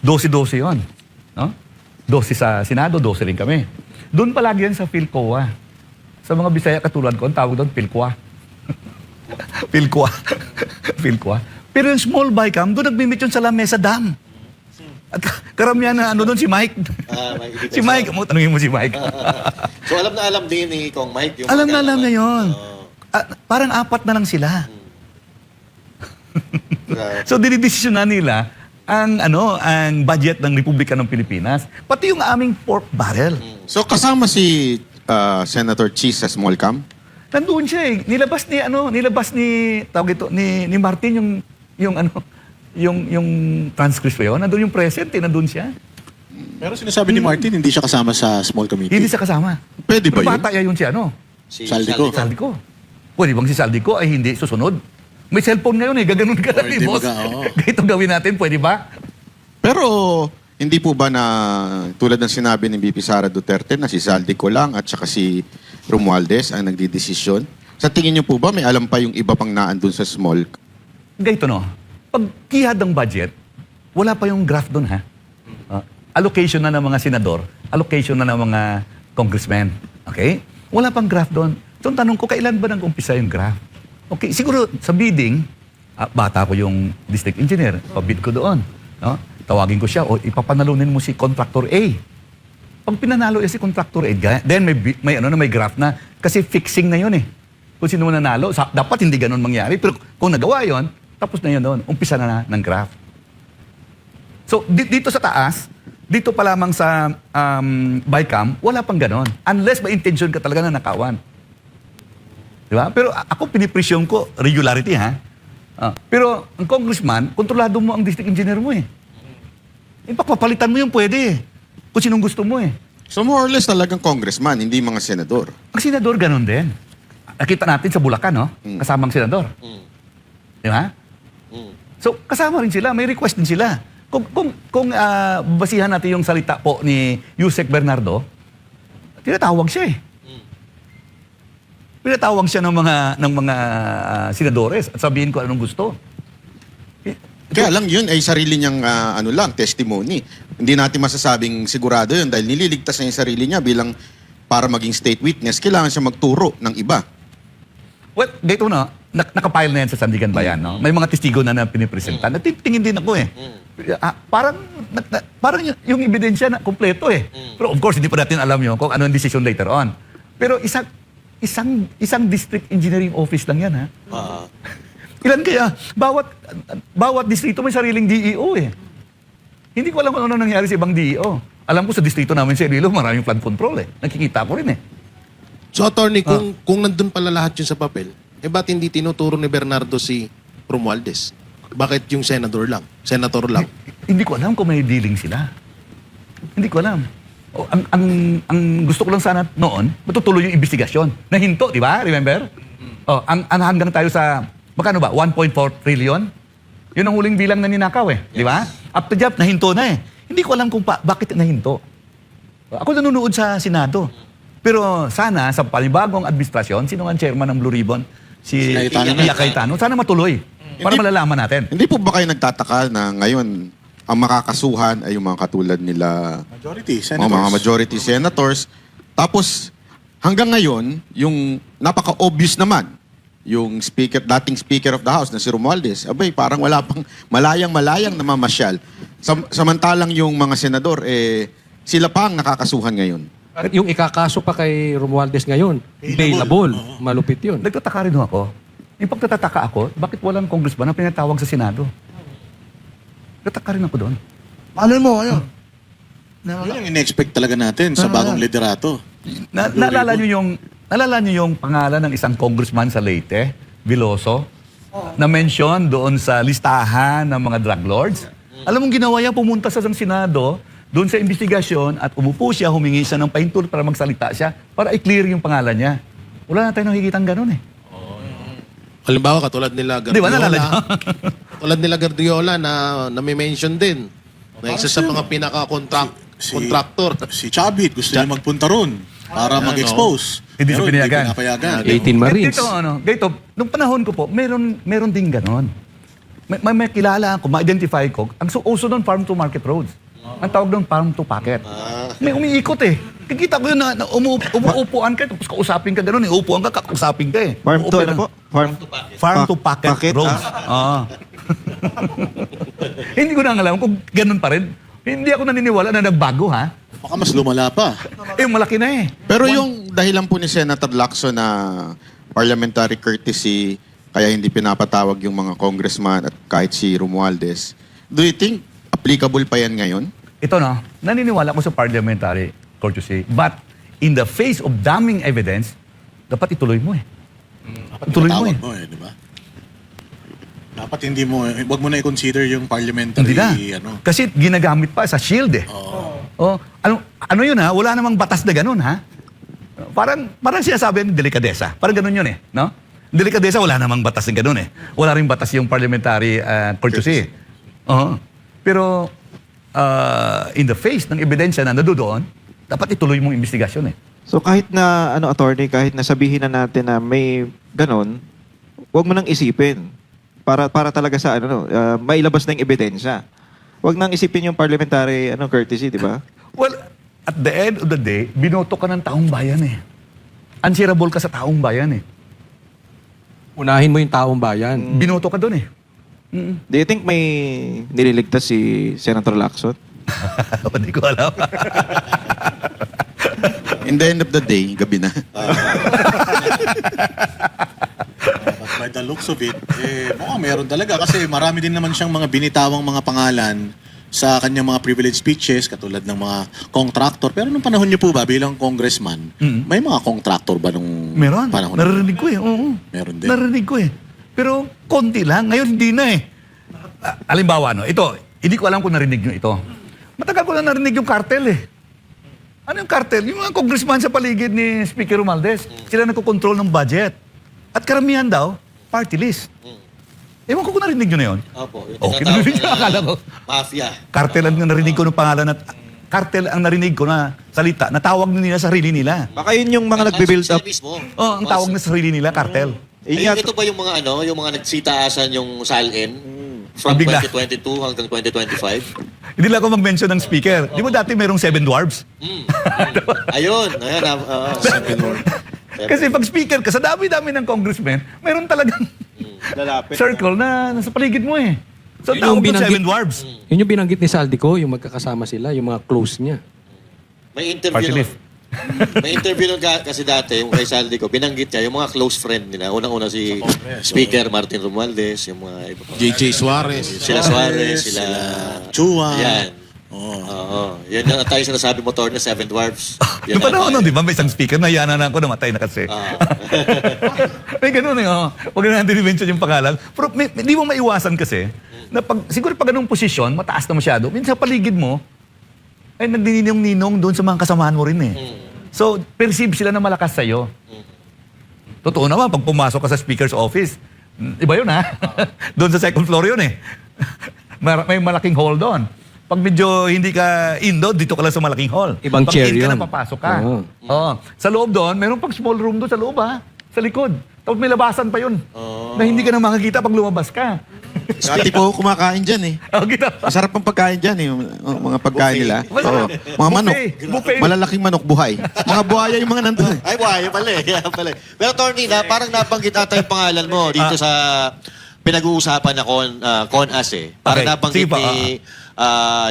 12-12 yun. No? 12 sa Senado, 12 rin kami. Doon palagi yan sa PhilCOA. Sa mga Bisaya katulad ko, ang tawag doon, PhilCOA. PhilCOA. PhilCOA. Pero yung small BICAM, doon nagmimit yun sa Lamesa Dam. At karamihan na doon si Mike. Si Mike, tanungin mo si Mike. So alam na alam din ni Kong Mike. Yung Alam na magkano- alam na yun. Oo. Parang 4 na lang sila. Grabe. So dinidesisyonan nila ang budget ng Republika ng Pilipinas, pati yung aming pork barrel. So kasama si Senator Cheese sa small cam? Nandoon siya eh. Nilabas ni tawag ito ni Martin yung transcript pa yun. Nandoon yung present eh, nandoon siya. Pero sinasabi ni Martin, hindi siya kasama sa small committee. Hindi siya kasama. Pwede ba Pero yun? bata yun siya, Si Saldico. Saldico. Pwede bang si Saldico ay hindi susunod? May cellphone ngayon eh, gaganon ka lang Pwede boss. baga, oo. Ito gawin natin, pwede ba? Pero hindi po ba na tulad ng sinabi ni VP Sara Duterte na si Saldico lang at saka si Romualdez ang nagdidesisyon? Sa tingin niyo po ba may alam pa yung iba pang naandun sa small? Ganito pag kihad ng budget, wala pa yung graph doon ha. Allocation na ng mga senador, allocation na ng mga congressmen. Okay? Wala pang graph doon. So ang tanong ko, kailan ba nag-umpisa yung graph? Okay, siguro sa bidding, bata ko yung district engineer, pabid ko doon. No? Tawagin ko siya, o ipapanalunin mo si contractor A. Pag pinanalo si contractor A, then may graph na, kasi fixing na yun eh. Kung sino nanalo, dapat hindi ganun mangyari. Pero kung nagawa yon, tapos na yun doon. Umpisa na ng graph. So, dito sa taas, dito pa lamang sa BICAM, wala pang ganon. Unless may intention ka talaga na nakawan. Di ba? Pero ako pinipresyon ko regularity ha. Pero ang congressman, kontrolado mo ang district engineer mo eh. Papalitan mo yung pwede eh. Kung sinong gusto mo eh. So more or less talagang congressman, hindi mga senador. Ang senador ganon din. Nakita natin sa Bulacan, no? Kasamang senador. Di ba? So kasama rin sila, may request din sila. Kung basihan natin yung salita po ni Yusek Bernardo, tinatawag siya eh. Pinatawag siya ng mga senadores at sabihin ko anong gusto. Kaya lang yun ay sarili niyang testimony. Hindi natin masasabing sigurado yun dahil nililigtas niya yung sarili niya bilang para maging state witness, kailangan siya magturo ng iba. Well, dito nakapile na yan sa Sandigan Bayan, no? May mga testigo na pinipresenta. Natitingin din ako eh. Parang yung ebidensya na kompleto eh. Pero of course, hindi pa natin alam yun kung ano ang decision later on. Pero isang district engineering office lang yan, ha? Ilan kaya? Bawat distrito may sariling DEO eh. Hindi ko alam kung ano nangyari sa ibang DEO. Alam ko sa distrito namin sa Iloilo, maraming flood control eh. Nakikita ko rin eh. So, attorney, kung nandun pala lahat yun sa papel, ba't hindi tinuturo ni Bernardo si Romualdez? Bakit yung senator lang? Hindi ko alam kung may dealing sila. Hindi ko alam. Ang gusto ko lang sana noon, matutuloy yung investigasyon. Nahinto, di ba? Remember? Ang hanggang tayo sa, magkano ba? 1.4 trillion? Yun ang huling bilang na ninakaw eh. Di ba? Up to job, nahinto na eh. Hindi ko alam kung bakit nahinto. Ako nanonood sa Senado. Pero sana, sa panibagong administrasyon, sino ang chairman ng Blue Ribbon? Si Iya Cayetano. Sana matuloy. Para malalaman natin. Hindi po ba kayo nagtataka na ngayon ang makakasuhan ay yung mga katulad nila Majority, senators. mga majority senators. Tapos hanggang ngayon, yung napaka-obvious naman, yung dating Speaker of the House na si Romualdez, abay parang wala pang malayang namamasyal. Samantalang yung mga senador, sila pa ang nakakasuhan ngayon. At yung ikakaso pa kay Romualdez ngayon, bailable. Malupit yun. Nagtataka rin ako. Yung pagtataka ako, bakit walang congressman na pinatawag sa Senado? Nagtataka rin ako doon. Paano mo, ayun? Yun ang in-expect talaga natin sa bagong liderato. Naalala niyo yung pangalan ng isang congressman sa Leyte, Veloso, na mention doon sa listahan ng mga drug lords? Alam mong ginawa niya, pumunta sa Senado, doon sa investigasyon at umupo siya, humingi siya ng pahintul para magsalita siya, para i-clear yung pangalan niya. Wala na tayong nakikitang ganun eh. Halimbawa, katulad nila Di ba, naalala niyo? Katulad nila Gardiola na may mention din. Na isa sa mga pinaka-contractor. Si Chabit, gusto niya magpunta ron para mag-expose. Hindi siya Pero pinayagan. pinapayagan. 18 Marines. Dito, nung panahon ko po, meron din ganon. May kilala ako, ma-identify ko. Ang uso doon, farm to market roads. Ang tawag doon, farm to pocket. May umiikot eh. Kikita ko yun na umuupuan ka, tapos kausapin ka gano'n, uupuan ka, kausapin ka eh. Farm to, Uupuan ano ka- po? Farm to pocket, Pocket, roads. Hindi ko na alam kung ganun pa rin. Hindi ako naniniwala na nagbago ha. Baka mas lumala pa. Malaki na eh. Pero yung dahilan po ni Senator Lacson na parliamentary courtesy, kaya hindi pinapatawag yung mga congressman at kahit si Romualdez, do you think applicable pa yan ngayon? Ito no, naniniwala ko sa parliamentary courtesy. But in the face of damning evidence, dapat ituloy mo eh. Ituloy mo eh. Tawag mo di ba? Dapat hindi mo, wag mo na i-consider yung parliamentary, Hindi na. ano. Kasi ginagamit pa sa shield eh. Oh, ano yun ha? Wala namang batas na ganun ha? Parang sinasabi ng delikadesa. Parang ganun yun eh. No? Delikadesa, wala namang batas na ganun eh. Wala rin batas yung parliamentary courtesy. Oo. Pero in the face ng ebidensya na nandoon, dapat ituloy mong investigasyon eh. So kahit na, attorney, kahit na sabihin na natin na may ganon, huwag mo nang isipin. Para talaga sa, mailabas na yung ebidensya. Huwag nang isipin yung parliamentary, courtesy, di ba? Well, at the end of the day, binoto ka ng taong bayan eh. Answerable ka sa taong bayan eh. Unahin mo yung taong bayan. Binoto ka doon eh. Do you think may nililigtas si Senator Lacson? Hindi ko alam. In the end of the day, gabi na. But by the looks of it, mukhang meron talaga kasi marami din naman siyang mga binitawang mga pangalan sa kanyang mga privilege speeches katulad ng mga contractor. Pero nung panahon niyo po ba bilang congressman, may mga contractor ba nung Meron. panahon? Naririnig ko eh. Oo. Meron din. Naririnig ko eh. Pero konti lang. Ngayon hindi na eh. Alimbawa, no? Ito, hindi ko alam kung narinig nyo ito. Matagal ko na narinig yung cartel eh. Ano yung cartel? Yung mga congressman sa paligid ni Speaker Romualdez. Sila nagkocontrol ng budget. At karamihan daw, party list. Ewan ko kung narinig nyo na yun. Opo. Yung Okay, tinatawag narinig ko, na akala ko. Mafia. Cartel ang narinig ko ng pangalan at cartel ang narinig ko na salita. Natawag na nila sarili nila. Baka yun yung mga nagbe-build up. Sila mismo. Oh, ang tawag na sarili nila, cartel. Ayun, ito ba yung mga yung mga nagsitaasan yung SALN from Bigla. 2022 hanggang 2025? Hindi lang ako mag-mention ng speaker. Di ba dati merong 7 dwarfs? Ayun. Kasi pag speaker ka, sa dami-dami ng congressmen, meron talagang circle na nasa paligid mo eh. So Yun yung tawag ko binanggit- 7 dwarfs. Yun yung binanggit ni Saldico, yung magkakasama sila, yung mga close niya. May Party interview nun. list. May interview nun kasi dati, yung kay Saldi ko, binanggit niya yung mga close friend nila. Unang-una si Speaker Martin Romualdez, yung mga iba pa. JJ Suarez. Sila Suarez, sila... Chua. Yan. Oo. Oo. Yan na tayo sinasabi motor na Seven Dwarfs. Yung panahon nun, di ba? May isang speaker na yanan ako, namatay na kasi. May ganun eh, oh. Huwag na natin i-mention yung pangalan. Pero hindi mo maiwasan kasi, na siguro pag ganung posisyon, mataas na masyado, minsan sa paligid mo, ay nagdininong-ninong doon sa mga kasamahan mo rin eh. So, perceive sila na malakas sa'yo. Totoo naman, pag pumasok ka sa speaker's office, iba yun ha. Doon sa second floor yun eh. May malaking hall doon. Pag medyo hindi ka indo, dito ka lang sa malaking hall. Ibang Pag chair in ka yun. na, papasok ka. Oo. Oo. Sa loob doon, meron pang small room doon sa loob ha. Sa likod. Tapos may labasan pa yun. Na hindi ka na makakita pag lumabas ka. Dati po ako kumakain dyan eh. Oh, kita. Masarap ang pagkain dyan eh. Yung mga pagkain nila. Oo. Mga manok. Buffet. Malalaking manok buhay. Mga buhaya yung mga nandun. Ay, buhay pala eh. Kaya pala eh. Pero Tony, parang nabanggit ata yung pangalan mo dito sa pinag-uusapan na CONAS eh. Parang Okay. nabanggit Sige pa, ni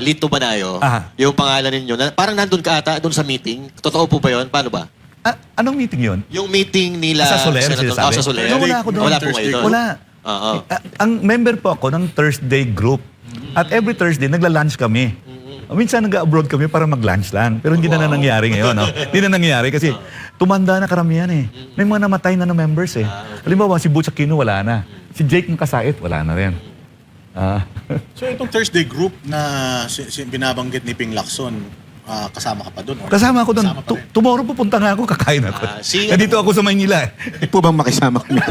Lito Banayo, Aha. yung pangalan ninyo. Parang nandun ka ata doon sa meeting. Totoo po ba yun? Paano ba? Anong meeting yun? Yung meeting nila... Sa Soler, Senator- sinasabi? sa Soler. Wala ako doon. Wala po kayo doon? Wala. Oo. Ang member po ako ng Thursday group. At every Thursday, nagla-lunch kami. Minsan nag-abroad kami para mag-lunch lang. Pero hindi na nangyari ngayon. No? Hindi na nangyari kasi tumanda na karamihan eh. May mga namatay na members eh. Halimbawa, si Butch Aquino wala na. Si Jake Nkasait wala na rin. So itong Thursday group na binabanggit ni Ping Lacson, kasama ka pa doon? Kasama ako doon. Kasama pa rin. Tomorrow pupunta nga ako, kakain ako. Nandito ako sa Maynila eh. Hindi po bang makisama kami?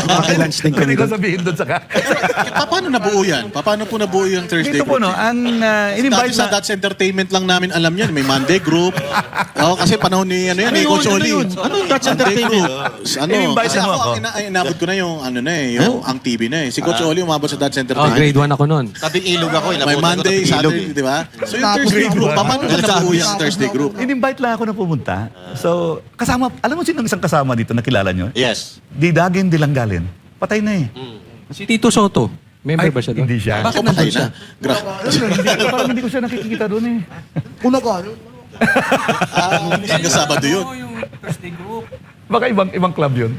Makilunch din kami Hindi ko doon. sabihin doon sa Paano nabuo yan? Paano po nabuo yung Thursday Dito po group? no, ang Dati in-invite sa That's Entertainment lang namin alam yan. May Monday group. Kasi panahon ni Coach Oli. Ano yung That's Entertainment? In-invite Kasi mo ako. inabot ko na yung yung ang TV na eh. Si Coach Oli umabot sa That's Oh, Entertainment. grade 1 ako nun. Tabing ilog ako. May Monday, Ilog. Saturday, di ba? So yung Thursday group, paano na nabuo yung Thursday group? In-invite lang ako na pumunta. So, kasama, alam mo sino ang isang kasama dito na kilala nyo? Yes. Didagin Dilanggalin. Patay na eh. Si Tito Soto, member ba siya doon? Hindi siya. Bakit Patay nandun siya? na. Parang hindi ko siya nakikita doon eh. Una ka. Hanggang Sabado yun. Baka ibang club yun.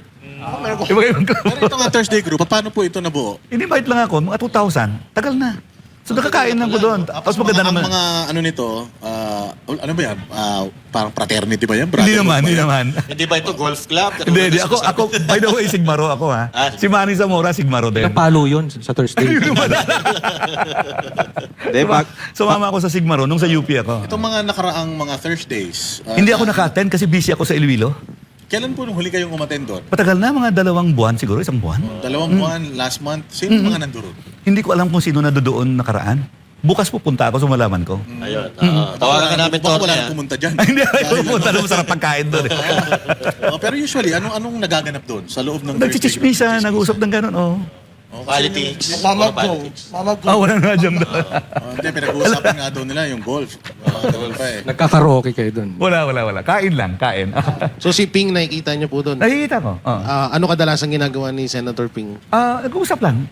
Ibang club. Pero ito nga Thursday group, paano po ito nabuo? In-invite lang ako, mga 2000. Tagal na. So nakakain lang ko doon. Tapos maganda ang naman. mga ano nito, ano ba yan? Parang fraternity ba yan? Hindi naman, hindi Brotherhood ba yan? naman. Hindi ba ito golf club? Hindi. Ako, by the way, Sigmaro ako ha. Si Manny Zamora, Sigmaro din. Napalo yun sa Thursday. Hindi, Sumama ako sa Sigmaro nung sa UP ako. Itong mga nakaraang mga Thursdays. Hindi ako naka-attend kasi busy ako sa Iloilo. Kailan po nung huli kayong umattend doon? Patagal na, mga 2 buwan siguro, 1 buwan. 2 buwan, last month. Sino mga nandoon? Hindi ko alam kung sino na doon nakaraan. Bukas pupunta ako, sumalaman ko. Ayun. Tawagan ka namin, Baka Tony. wala nang pumunta dyan. Hindi ako pupunta doon, masarap pagkain doon. Pero usually, anong nagaganap doon sa loob ng Nagchichismisa, nag-usap ng gano'n, oh. Politics. Mamag ko. Politics. Mamag ko. Wala na dyan doon. Hindi, pinag-uusapan nga doon nila yung golf. Ganun pa eh. Nagkakaraoke kayo doon. Wala. Kain lang, kain. So si Ping, nakikita niyo po doon. Nakikita ko. Ano kadalasan ginagawa ni Senator Ping? Nag-uusap lang.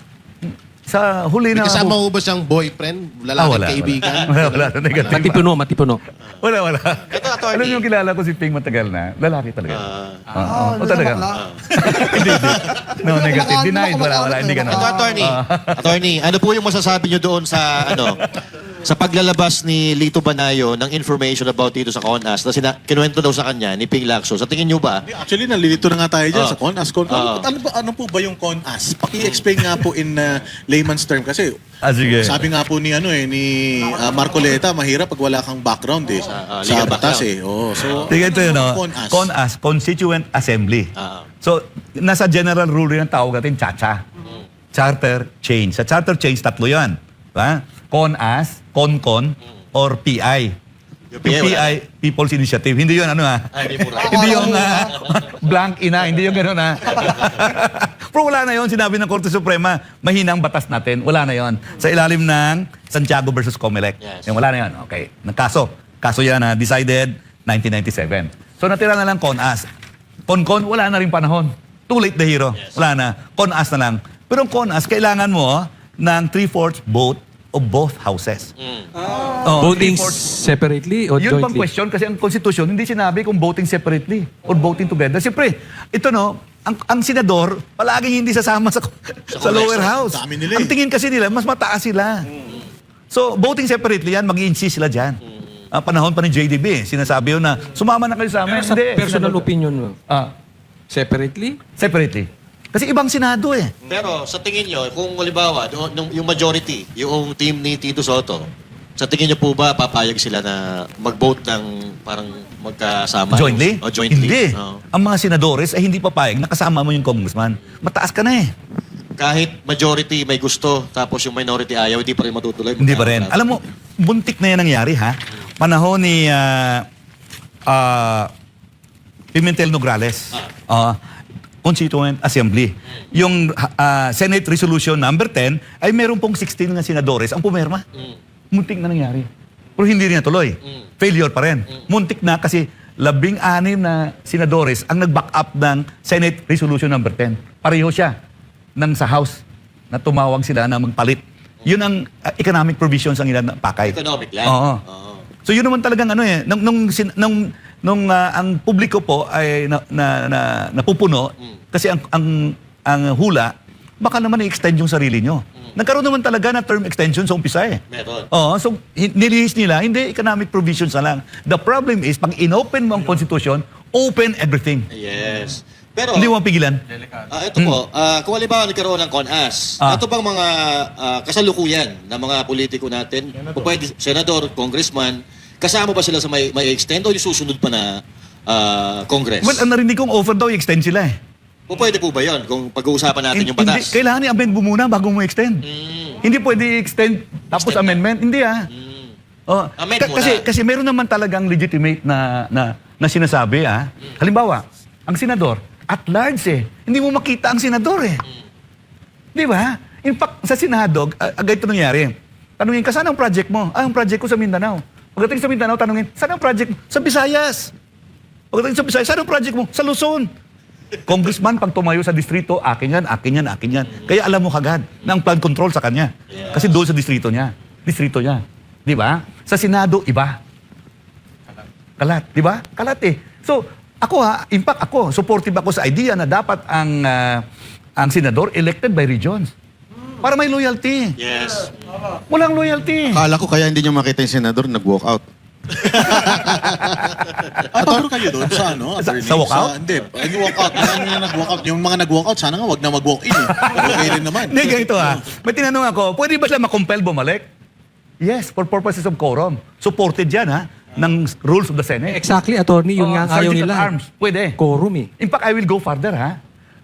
Sa huli May na... kasama mo ba siyang boyfriend? Lalaki kaibigan? Wala. Negative. Matipuno. Wala. Ito, attorney. Alam niyo, kilala ko si Ping matagal na. Lalaki talaga. O talaga? Hindi. No, negative. Denied. Wala. Hindi ganun. Ito, attorney, ano po yung masasabi nyo doon sa sa paglalabas ni Lito Banayo ng information about dito sa CONAS na kinuwento daw sa kanya ni Ping Lacson. Sa tingin nyo ba? Actually, nalilito na nga tayo dyan Ah. sa CONAS. Ano po ba yung CONAS? Paki-explain nga po in layman's term kasi Sige. sabi nga po ni Marcoleta, mahirap pag wala kang background eh. Sa legal batas background. eh. Oo, so, Sige, ito yun, no? CONAS? CONAS, Constituent Assembly. So, nasa general rule yun ang tawag natin, CHACHA. Charter Change. Sa Charter Change, 3 yan. Diba? CONAS, CONCON, or PI. Yung Yung PI, PI, People's Initiative. Hindi yun, Hindi po lang. hindi yung blank ina, hindi yung gano'n Pero wala na yun, sinabi ng Korte Suprema, mahinang batas natin, wala na yun. Sa ilalim ng Santiago versus Comelec. Yes. Yung wala na yun, okay. Nagkaso. Kaso yan na decided 1997. So natira na lang CONAS. CONCON, wala na rin panahon. Too late the hero. Wala na. CONAS na lang. Pero ang CONAS, kailangan mo ng 3/4 vote of both houses. Voting 3/4 separately o Yun bang jointly? question? Kasi ang Constitution, hindi sinabi kung voting separately or voting together. Siyempre, ito ang senador, palaging hindi sasama sa lower house. Dami nila eh. Ang tingin kasi nila, mas mataas sila. So, voting separately yan, mag-i-insist sila dyan. Panahon pa ni JDB, sinasabi yun na, sumama na kayo sa amin. Sa Hindi, personal senador. opinion mo, separately? Separately. Kasi ibang senado eh. Pero sa tingin nyo, kung halimbawa, yung majority, yung team ni Tito Soto, sa tingin nyo po ba papayag sila na mag-vote ng parang magkasama? Jointly? O jointly? Hindi. Oo. Ang mga senadores ay hindi papayag, nakasama mo yung congressman. Mataas ka na eh. Kahit majority may gusto, tapos yung minority ayaw, hindi pa rin matutuloy. Hindi pa rin. Alam mo, buntik na yan nangyari ha. Panahon ni Pimentel Nograles. Constituent Assembly. Yung Senate Resolution number 10 ay meron pong 16 nga senadores ang pumirma. Muntik na nangyari. Pero hindi rin natuloy. Failure pa rin. Muntik na kasi 16 na senadores ang nag-back up ng Senate Resolution number 10. Pareho siya ng sa House na tumawag sila na magpalit. Yun ang economic provisions ang ilan pakay. Economic lang. Oo. Oo. So yun naman talagang ano eh, nung ang publiko po ay napupuno kasi ang hula baka naman i-extend yung sarili nyo. Nagkaroon naman talaga na term extension sa umpisa eh. Meron. Oo, so nilihis nila, hindi economic provisions na lang. The problem is pag inopen mo ang constitution, open everything. Yes. Pero, Hindi mo mapigilan. ito po, kung halimbawa nagkaroon ng CONAS, ito bang mga kasalukuyan ng mga politiko natin, o pwede, senador, congressman, kasama ba sila sa may extend o yung susunod pa na Congress? Well, ang narinig kong offer daw, i-extend sila eh. O pwede po ba yun kung pag-uusapan natin yung batas? Kailangan i-amend mo muna bago mo extend. Hindi pwede i-extend tapos Extend amendment. Hindi Oh, Amend muna. kasi meron naman talagang legitimate na sinasabi Halimbawa, ang senador, at large Hindi mo makita ang senador Di ba? In fact, sa Senado, ganito nangyari. Tanungin ka, saan ang project mo? Ang project ko sa Mindanao. Pagdating sa Mindanao, tanungin, saan ang project mo? Sa Visayas. Pagdating sa Visayas, saan ang project mo? Sa Luzon. Congressman, pag tumayo sa distrito, akin yan. Kaya alam mo kagad na ang flood control sa kanya. Kasi doon sa distrito niya. Di ba? Sa Senado, iba. Kalat, di ba? Kalat So, ako in fact supportive ako sa idea na dapat ang senador elected by regions. Para may loyalty. Yes. Walang loyalty. Akala ko kaya hindi nyo makita yung senador nag-walk out. Pabor kayo doon sa ano? attorney? sa walkout? Hindi. Nag-walkout. Yung mga nag-walkout, sana nga wag na mag-walk-in eh. Okay rin naman. Hindi, ganito May tinanong ako, pwede ba sila makompel bumalik? Yes, for purposes of quorum. Supported yan ng rules of the Senate. Exactly, attorney, yun nga ang ayaw Sergeant nila. at Arms, pwede. Quorum eh. In fact, I will go further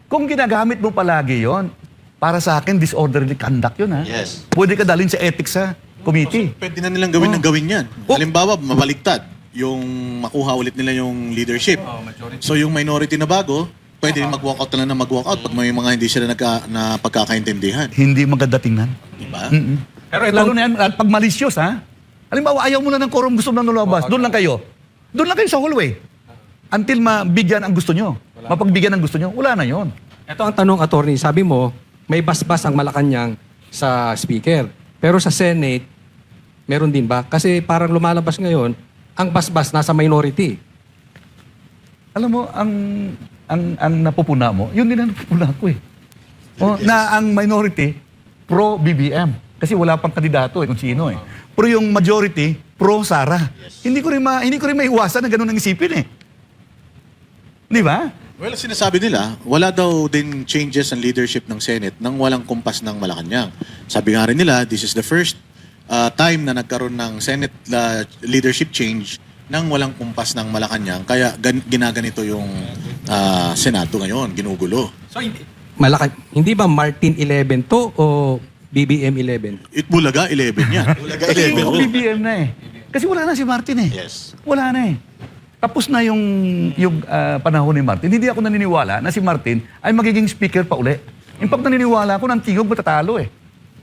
Kung ginagamit mo palagi yon, para sa akin, disorderly conduct yun Yes. Pwede ka dalhin sa ethics committee. Pwede na nilang gawin ng gawin yan. Halimbawa, mabaliktad. Yung makuha ulit nila yung leadership. So yung minority na bago, pwede mag-walkout na lang na mag-walkout pag may mga hindi sila na pagkakaintindihan. Hindi maganda tingnan. Diba? Pero lalo na yan, pag malicious halimbawa, ayaw mo na ng quorum, gusto mo na lumabas, doon lang kayo. Doon lang kayo sa hallway. Until mabigyan ang gusto nyo. Mapagbigyan ang gusto nyo, wala na yon. Ito ang tanong, attorney. Sabi mo, may basbas ang Malacanang sa speaker. Pero sa Senate, meron din ba? Kasi parang lumalabas ngayon, ang basbas nasa minority. Alam mo, ang napupuna mo, yun din ang napupuna ko na ang minority, pro-BBM. Kasi wala pang kandidato kung sino Pero yung majority, pro-Sara. Hindi ko rin maiwasan na ganun ang isipin Di ba? Well, sinasabi nila, wala daw din changes ang leadership ng Senate nang walang kumpas ng Malacanang. Sabi nga rin nila, this is the first time na nagkaroon ng Senate leadership change nang walang kumpas ng Malacanang. Kaya ginaganito yung Senado ngayon, ginugulo. So, hindi ba Martin 11 to o BBM 11? Bulaga 11 yan. Bulaga Kasi 11. yung BBM na Kasi wala na si Martin Yes. Wala na Tapos na yung panahon ni Martin. Hindi ako naniniwala na si Martin ay magiging speaker pa uli. In fact, naniniwala ako ng tingog matatalo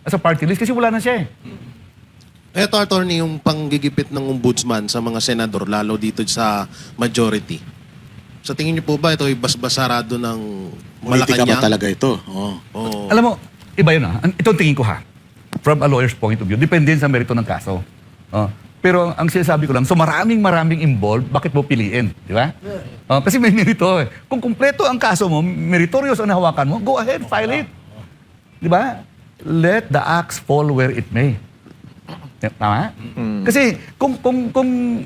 as a party list kasi wala na siya Eto, attorney, yung panggigipit ng ombudsman sa mga senador, lalo dito sa majority. Sa tingin niyo po ba ito ay basbasarado ng Politika ba Malacanang? talaga ito? Oo. Alam mo, iba yun Ito ang tingin ko From a lawyer's point of view. Depende sa merito ng kaso. Pero ang sinasabi ko lang, so maraming involved, bakit mo piliin? Di ba? Kasi may merito Kung kumpleto ang kaso mo, meritorious ang nahawakan mo, go ahead, file it. Di ba? Let the axe fall where it may. Tama? Kasi kung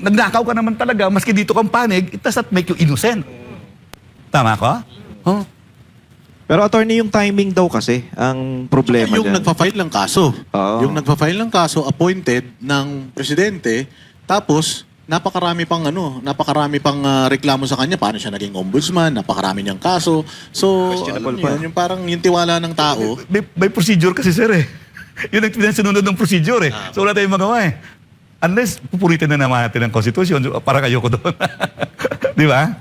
nagnakaw ka naman talaga, maski dito kang panig, it does not make you innocent. Tama ko? Pero attorney, yung timing daw kasi ang problema Yung dyan. nagpa-file ng kaso. Oo. Yung nagpa-file ng kaso, appointed ng presidente, tapos napakarami pang reklamo sa kanya. Paano siya naging ombudsman? Napakarami niyang kaso. So, alam niyo yun, yung parang yung tiwala ng tao. May procedure kasi, sir Yun ang sinunod ng procedure So wala tayong magawa Unless pupuritin na naman natin ang Constitution, para kayo ko doon. Di ba?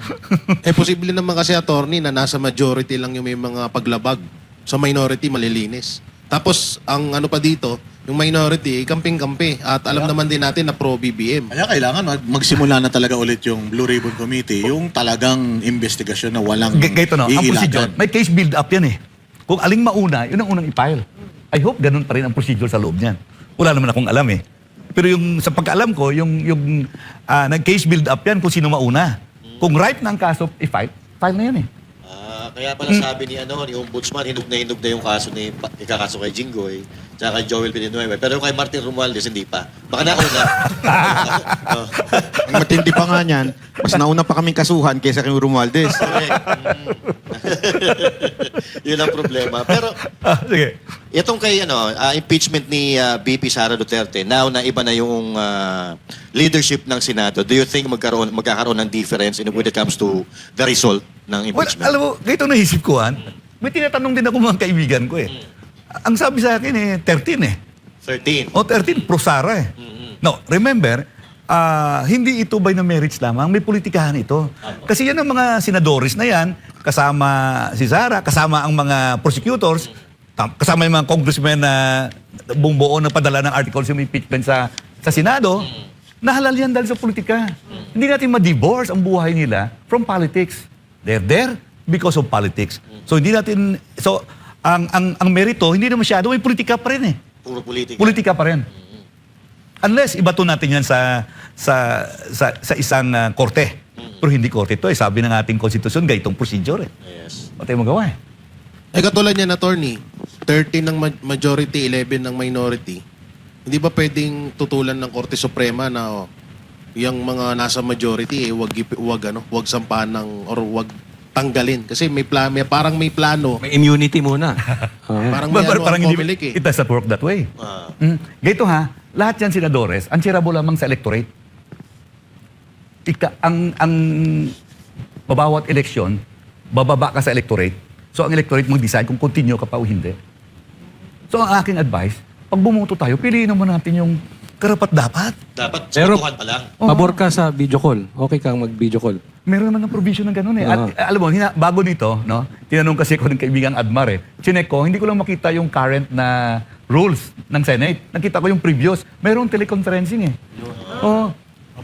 Posible naman kasi, attorney, na nasa majority lang yung may mga paglabag. Sa minority, malilinis. Tapos, ang ano pa dito, yung minority, kamping-kampi. At alam naman din natin na pro-BBM. Kaya kailangan magsimula na talaga ulit yung Blue Ribbon Committee, yung talagang investigasyon na walang Ganito ang iilagan. procedure. May case build-up yan Kung aling mauna, yun ang unang i-file. I hope ganun pa rin ang procedure sa loob niyan. Wala naman akong alam Pero yung sa pagkaalam ko, yung nag-case build-up yan kung sino mauna. Kung ripe na ang kaso, i-file na yan Kaya pala sabi ni Ombudsman, hinug na yung kaso ikakaso kay Jinggoy, tsaka kay Joel Villanueva. Pero kay Martin Romualdez, hindi pa. Baka nauna. Ang matindi pa nga niyan, mas nauna pa kaming kasuhan kaysa kay Romualdez. Yun ang problema. Pero Sige. itong kay impeachment ni VP Sara Duterte, now na iba na yung leadership ng Senado, do you think magkakaroon ng difference when it comes to the result ng Well, impeachment? alam mo, ganito naisip ko, may tinatanong din ako mga kaibigan ko Ang sabi sa akin 13 13. O 13, pro-Sara No, remember, hindi ito by the merits lamang, may politikahan ito. Kasi yan ang mga senadores na yan, kasama si Sara, kasama ang mga prosecutors, kasama yung mga congressmen na bumubuo ng padala ng articles of impeachment sa Senado, nahalal yan dahil sa politika. Hindi natin ma-divorce ang buhay nila from politics. They're there because of politics. So hindi natin, ang merito, hindi na masyado, may politika pa rin Puro politika. Politika pa rin. Unless ibato natin yan sa isang korte. Pero hindi korte ito sabi ng ating konstitusyon, ganitong procedure Yes. What tayo magawa Katulad niyan, attorney, 30 ng majority, 11 ng minority, hindi ba pwedeng tutulan ng Korte Suprema na yung mga nasa majority wag sampahan ng or wag tanggalin kasi parang may plano. May immunity muna. Parang may ano ang Comelec It does not work that way. Ah. Ganito ha, lahat yan senadores, answerable lamang sa electorate. Ang babawat eleksyon, bababa ka sa electorate. So ang electorate mag-decide kung continue ka pa o hindi. So ang aking advice, pag bumoto tayo, piliin naman natin yung karapat-dapat. Dapat Pero- satuhan pa lang. Pabor ka sa video call. Okay kang mag-video call. Meron naman ng provision ng ganun eh. At alam mo, bago nito, no, tinanong kasi ko ng kaibigang Admar chinek ko, hindi ko lang makita yung current na rules ng Senate. Nakita ko yung previous. Merong teleconferencing eh. Oo.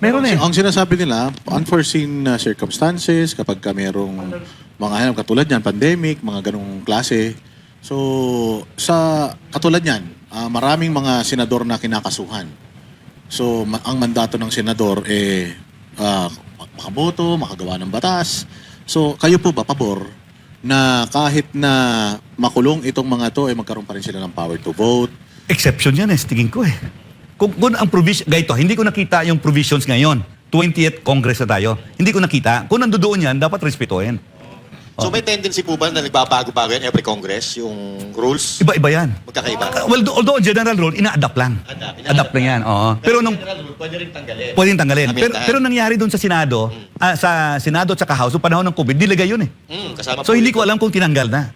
Meron eh. Ang sinasabi nila, unforeseen circumstances, kapag ka merong mga katulad yan, pandemic, mga ganong klase. So, sa katulad yan, maraming mga senador na kinakasuhan. So, ang mandato ng senador makaboto, makagawa ng batas. So, kayo po ba pabor na kahit na makulong itong mga to, magkaroon pa rin sila ng power to vote? Exception yan eh, tingin ko eh. Kung ang provision, ganito, hindi ko nakita yung provisions ngayon. 20th Congress na tayo. Hindi ko nakita. Kung nandoon yan, dapat respetuhin. So may tendency po ba na nagbabago-bago yan every Congress, yung rules? Iba-iba yan. Magkakaiba? Well, although general rule, ina-adapt lang. Adapt lang yan, oo. Pero nung General rule, pwede rin tanggalin. pwedeng tanggalin. Amentahan. Pero nangyari doon sa Senado, sa Senado at saka House, noong panahon ng COVID, nilagay yun eh. Kasama So po hindi ito. ko alam kung tinanggal na.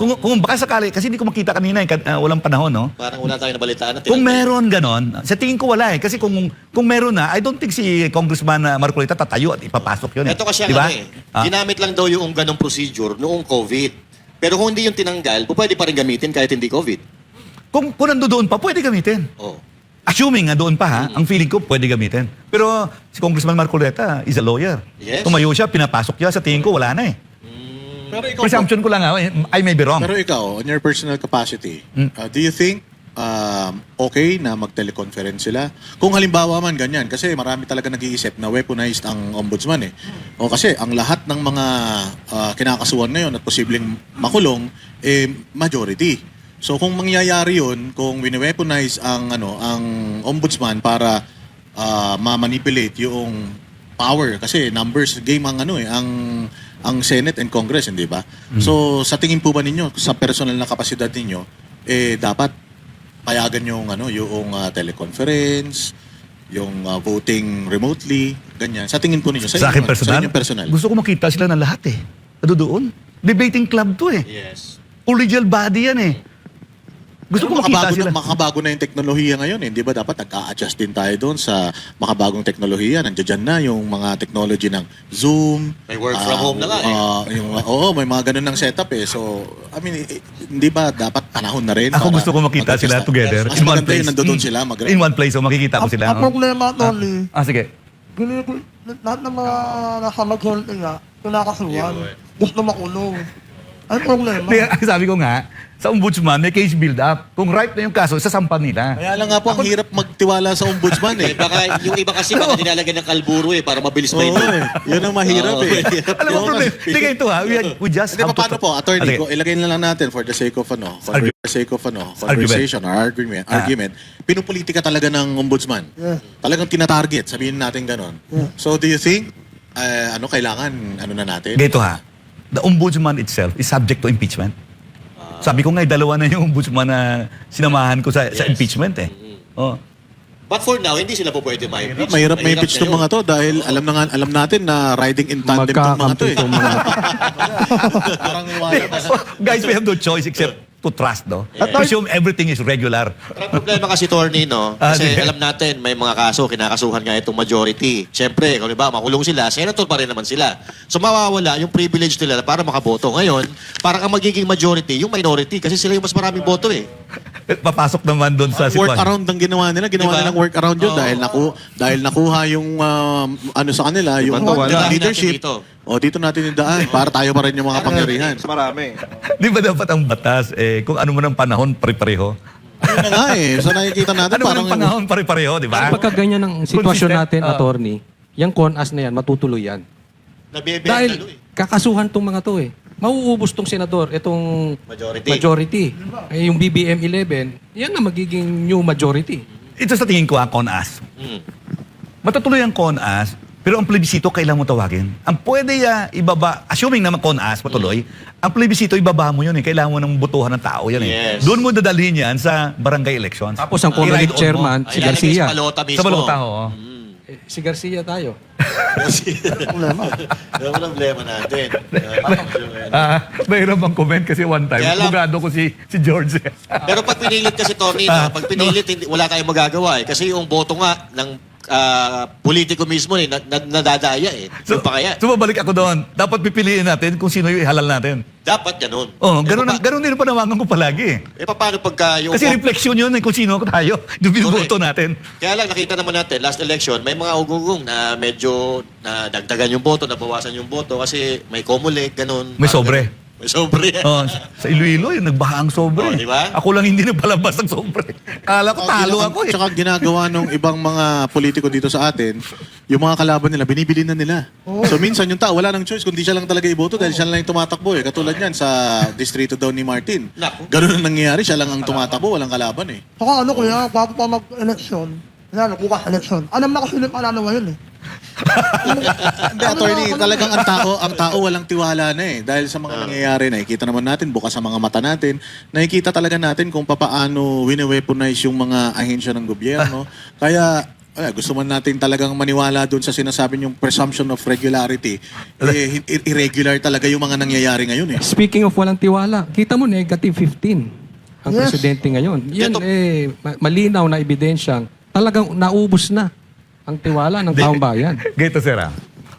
Kung baka sakali, kasi hindi ko makita kanina, walang panahon, no? Parang wala tayong nabalitaan na Kung tinanggal. meron ganon, sa tingin ko wala eh. Kasi kung meron na, I don't think si Congressman Marcolita tatayo at ipapasok yun eh. Ito kasi ang Diba? ano eh. Ginamit lang daw yung ganong procedure noong COVID. Pero kung hindi yung tinanggal, pwede pa rin gamitin kahit hindi COVID. Kung nandoon pa, pwede gamitin. Oh. Assuming nga doon pa ha, ang feeling ko pwede gamitin. Pero si Congressman Marcoleta is a lawyer. Yes. Tumayo siya, pinapasok siya, sa tingin ko wala na eh. Pero ikaw, Presumption ko lang ha, I may be wrong. Pero ikaw, on your personal capacity, do you think okay na mag-teleconference sila? Kung halimbawa man ganyan, kasi marami talaga nag-iisip na weaponized ang ombudsman eh. O kasi ang lahat ng mga kinakasuhan ngayon at posibleng makulong, majority. So kung mangyayari yun, kung wini-weaponize ang ombudsman para ma-manipulate yung power, kasi numbers game ang Senate and Congress, hindi ba? So, sa tingin po ba ninyo, sa personal na kapasidad ninyo, dapat payagan yung teleconference, yung voting remotely, ganyan. Sa tingin po ninyo, Sa akin sa inyong personal. gusto ko makita sila ng lahat eh. Doon. Debating club to eh. Yes. Collegial body yan eh. Gusto ko makita sila. Makabago na yung teknolohiya ngayon. Hindi ba dapat nag-a-adjust din tayo doon sa makabagong teknolohiya? Nandiyan dyan na yung mga technology ng Zoom. May work from home na nga eh. May mga ganun ng setup eh. So, hindi ba dapat panahon na rin? Ako para gusto ko makita mag-adjust sila na? together. Mas maganda yung nandoon sila. In one place, so makikita ko sila. Ang no? problema, Tony, Sige. lahat ng mga nasa majority nga, kinakasuhan. Gusto makulong. Ang problema. Hindi, sabi ko nga, sa ombudsman, may case build-up. Kung ripe na yung kaso, sasampan nila. Kaya lang nga po, ang hirap magtiwala sa ombudsman eh. Baka yung iba kasi baka nilalagyan ng kalburo para mabilis Oo, ma-ito. yun ang mahirap eh. Alam mo, problem. Hindi ganito ha. We just Hindi, have paano to... po, attorney, Sige. ko, ilagay na lang natin for the sake of conversation or argument, pinupolitika talaga ng ombudsman. Talagang tinatarget, sabihin natin ganon. So do you think, kailangan, na natin? Ganito ha. The ombudsman itself is subject to impeachment. Sabi ko nga, dalawa na yung ombudsman na sinamahan ko sa impeachment eh. Oh. But for now, hindi sila po pwede ma-impeach. Mahirap may pitch na itong yun. mga to dahil alam natin na riding in tandem itong mga to Magkakampi eh. itong mga Parang wala. Guys, we have no choice except to trust, no? Assume everything is regular. Ang problema kasi, Torny, no? Kasi sige. alam natin, may mga kaso, kinakasuhan nga itong majority. Siyempre, kung ba, makulong sila, senator pa rin naman sila. So mawawala yung privilege nila para makaboto. Ngayon, parang ang magiging majority, yung minority, kasi sila yung mas maraming boto eh. Papasok naman doon sa Work sitwasyon. around ang ginawa nila. Ginawa Diba? nilang work around yun Oo. dahil nakuha yung sa kanila, yung to, wala. leadership. Dito. Dito natin yung daan para tayo pa rin yung mga pangyarihan. Marami. Di ba dapat ang batas, kung ano man ang panahon, pare-pareho? Ayun na nga eh. So nakikita natin Ano man parang ang panahon, pare-pareho, di ba? Pagka ganyan ang sitwasyon Consistent. natin, attorney, yung CONAS na yan, matutuloy yan. Nabibenta Dahil kakasuhan tong mga to eh. mauubos tong senador, itong Majority. Eh, yung BBM 11, yan na magiging new majority. Ito sa tingin ko, CONAS. Matutuloy ang CONAS, pero ang plebisito kailan mo tawagin? Ang pwede ibaba, assuming naman CONAS matuloy, ang plebisito ibaba mo yun eh. Kailangan mo ng botohan ng tao yan eh. Yes. Doon mo dadalhin yan sa barangay elections. Tapos ang COMELEC I-ride on mo. chairman, si Ay, lalagay Garcia. sa balota mismo. Sa balota, oo. Eh, si Garcia tayo. Problema. Yung problema natin. Mayroon bang comment kasi one time, Kaya lang- bugado ko si George. Pero pag pinilit kasi, Tony, pag pinilit, wala tayong magagawa eh. Kasi yung boto nga ng politiko mismo eh, nadadaya eh. Yung pa kaya. So, babalik ako doon. Dapat pipiliin natin kung sino yung ihalal natin. Dapat ganun. Oh, ganun din ang panawangan ko palagi. Paano pagka yung... Kasi refleksyon yun kung sino tayo. Yung binoboto natin. Kaya lang, nakita naman natin, last election, may mga ugugong na medyo dagdagan yung boto, nabawasan yung boto kasi may COMELEC, ganun. May Parang sobre. ganun. May sobre. Oh, sa Iloilo, yung nagbaha ang sobre. Oh, di ba? Ako lang hindi nagpalabas ng sobre. Kala ko talo ako eh. Tsaka ginagawa ng ibang mga politiko dito sa atin, yung mga kalaban nila, binibili na nila. So minsan yung tao, wala nang choice, kundi siya lang talaga iboto dahil siya lang yung tumatakbo eh. Katulad yan sa distrito daw ni Martin. Naku. Ganun ang nangyayari, siya lang ang tumatakbo, walang kalaban eh. Saka ano kuya, bago pa mag-eleksyon, yan, bukas eleksyon. Alam na kasi yung panalo ngayon eh. Hindi, attorney, talagang ang tao walang tiwala na eh. Dahil sa mga nangyayari, nakikita naman natin, bukas sa mga mata natin, nakikita talaga natin kung papaano wini-weaponize yung mga ahensya ng gobyerno. Kaya, gusto man natin talagang maniwala doon sa sinasabi yung presumption of regularity. Irregular talaga yung mga nangyayari ngayon eh. Speaking of walang tiwala, kita mo negative 15 ang Yes. presidente ngayon. Yan Ito- malinaw na ebidensyang talagang naubos na ang tiwala ng taong bayan. Ganito, sir.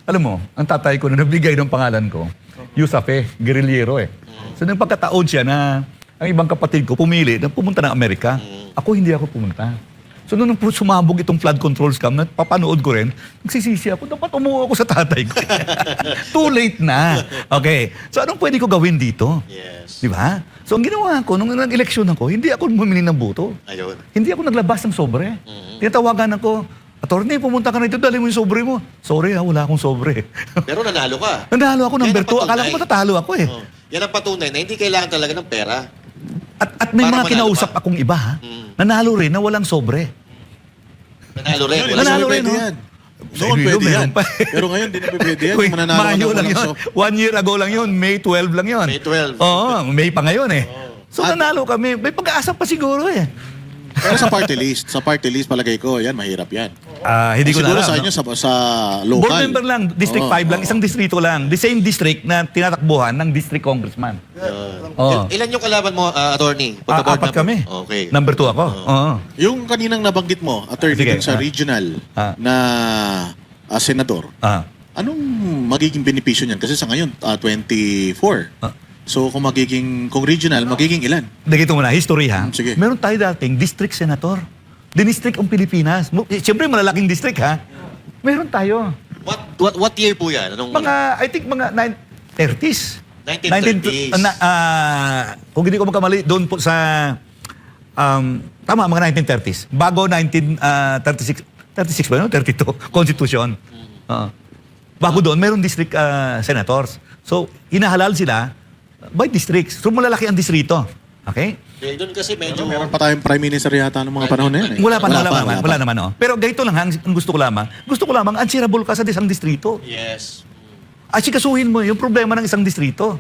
Alam mo, ang tatay ko na nagbigay ng pangalan ko, Yusafe, guerrillero eh. So, nang pagkataon siya na ang ibang kapatid ko pumili na pumunta ng Amerika, ako hindi ako pumunta. So, nung sumabog itong flood control scam, napapanood ko rin, nagsisisi ako, dapat umuwi ako sa tatay ko. Too late na. Okay. So, anong pwede ko gawin dito? Yes. Di ba? So, ang ginawa ko, nung nag-eleksyon ako, hindi ako bumili ng boto. Ayun. Hindi ako naglabas ng sobre. Tinatawagan ako, Attorney, pumunta ka na ito, dali mo yung sobre mo. Sorry wala akong sobre. Pero nanalo ka. Nanalo ako, number 2. Yan ang Akala ko patunay. matatalo ako eh. Oh. Yan ang patunay na hindi kailangan talaga ng pera. At may Para mga manalo kinausap ka. akong iba, ha? Mm. Nanalo rin na walang sobre. Nanalo rin. Yun, Nanalo pwede rin, no? yan. Sa Noon Iloilo, pwede yan. meron pa. Pero ngayon, di na pwede yan. Uy, Yung mananalo ka Mayo ng lang walang yun. 1 year ago lang yun. May 12 lang yun. May 12. Oo, May pa ngayon eh. So nanalo kami. May pag-asa pa siguro eh. Pero sa party list, palagay ko, yan, mahirap yan. Hindi ko Siguro na sa alam. inyo, sa local. Board member lang, District Oo, 5 lang, oo. isang distrito lang. The same district na tinatakbuhan ng district congressman. Oo. Ilan yung kalaban mo, attorney? Apat Pagka-board kami. number? Okay. Number 2 ako. Oo. Yung kaninang nabanggit mo, attorney, Sige, dun sa ah. regional Ah. na senador, Ah. anong magiging benepisyo niyan? Kasi sa ngayon, 24. Ah. So kung regional, magiging ilan? Dagito mo na, history ha. Sige. Meron tayo dating district senator. Dinistrict ang Pilipinas. Siyempre, malalaking district ha. Meron tayo. What year po yan? Anong I think mga 30s. 1930s. Kung hindi ko magkamali, doon po sa, tama, mga 1930s. Bago 1936, 36 ba yun? 32, Constitution. Bago doon, meron district senators. So, hinahalal sila by districts. So, malalaki ang distrito. Okay? Doon kasi medyo... Meron pa tayong prime minister yata noong mga panahon na yun. Eh. Wala naman. Oh. Pero ganito lang, ang gusto ko lamang, answerable ka sa isang distrito. Yes. Asikasuhin mo yung problema ng isang distrito.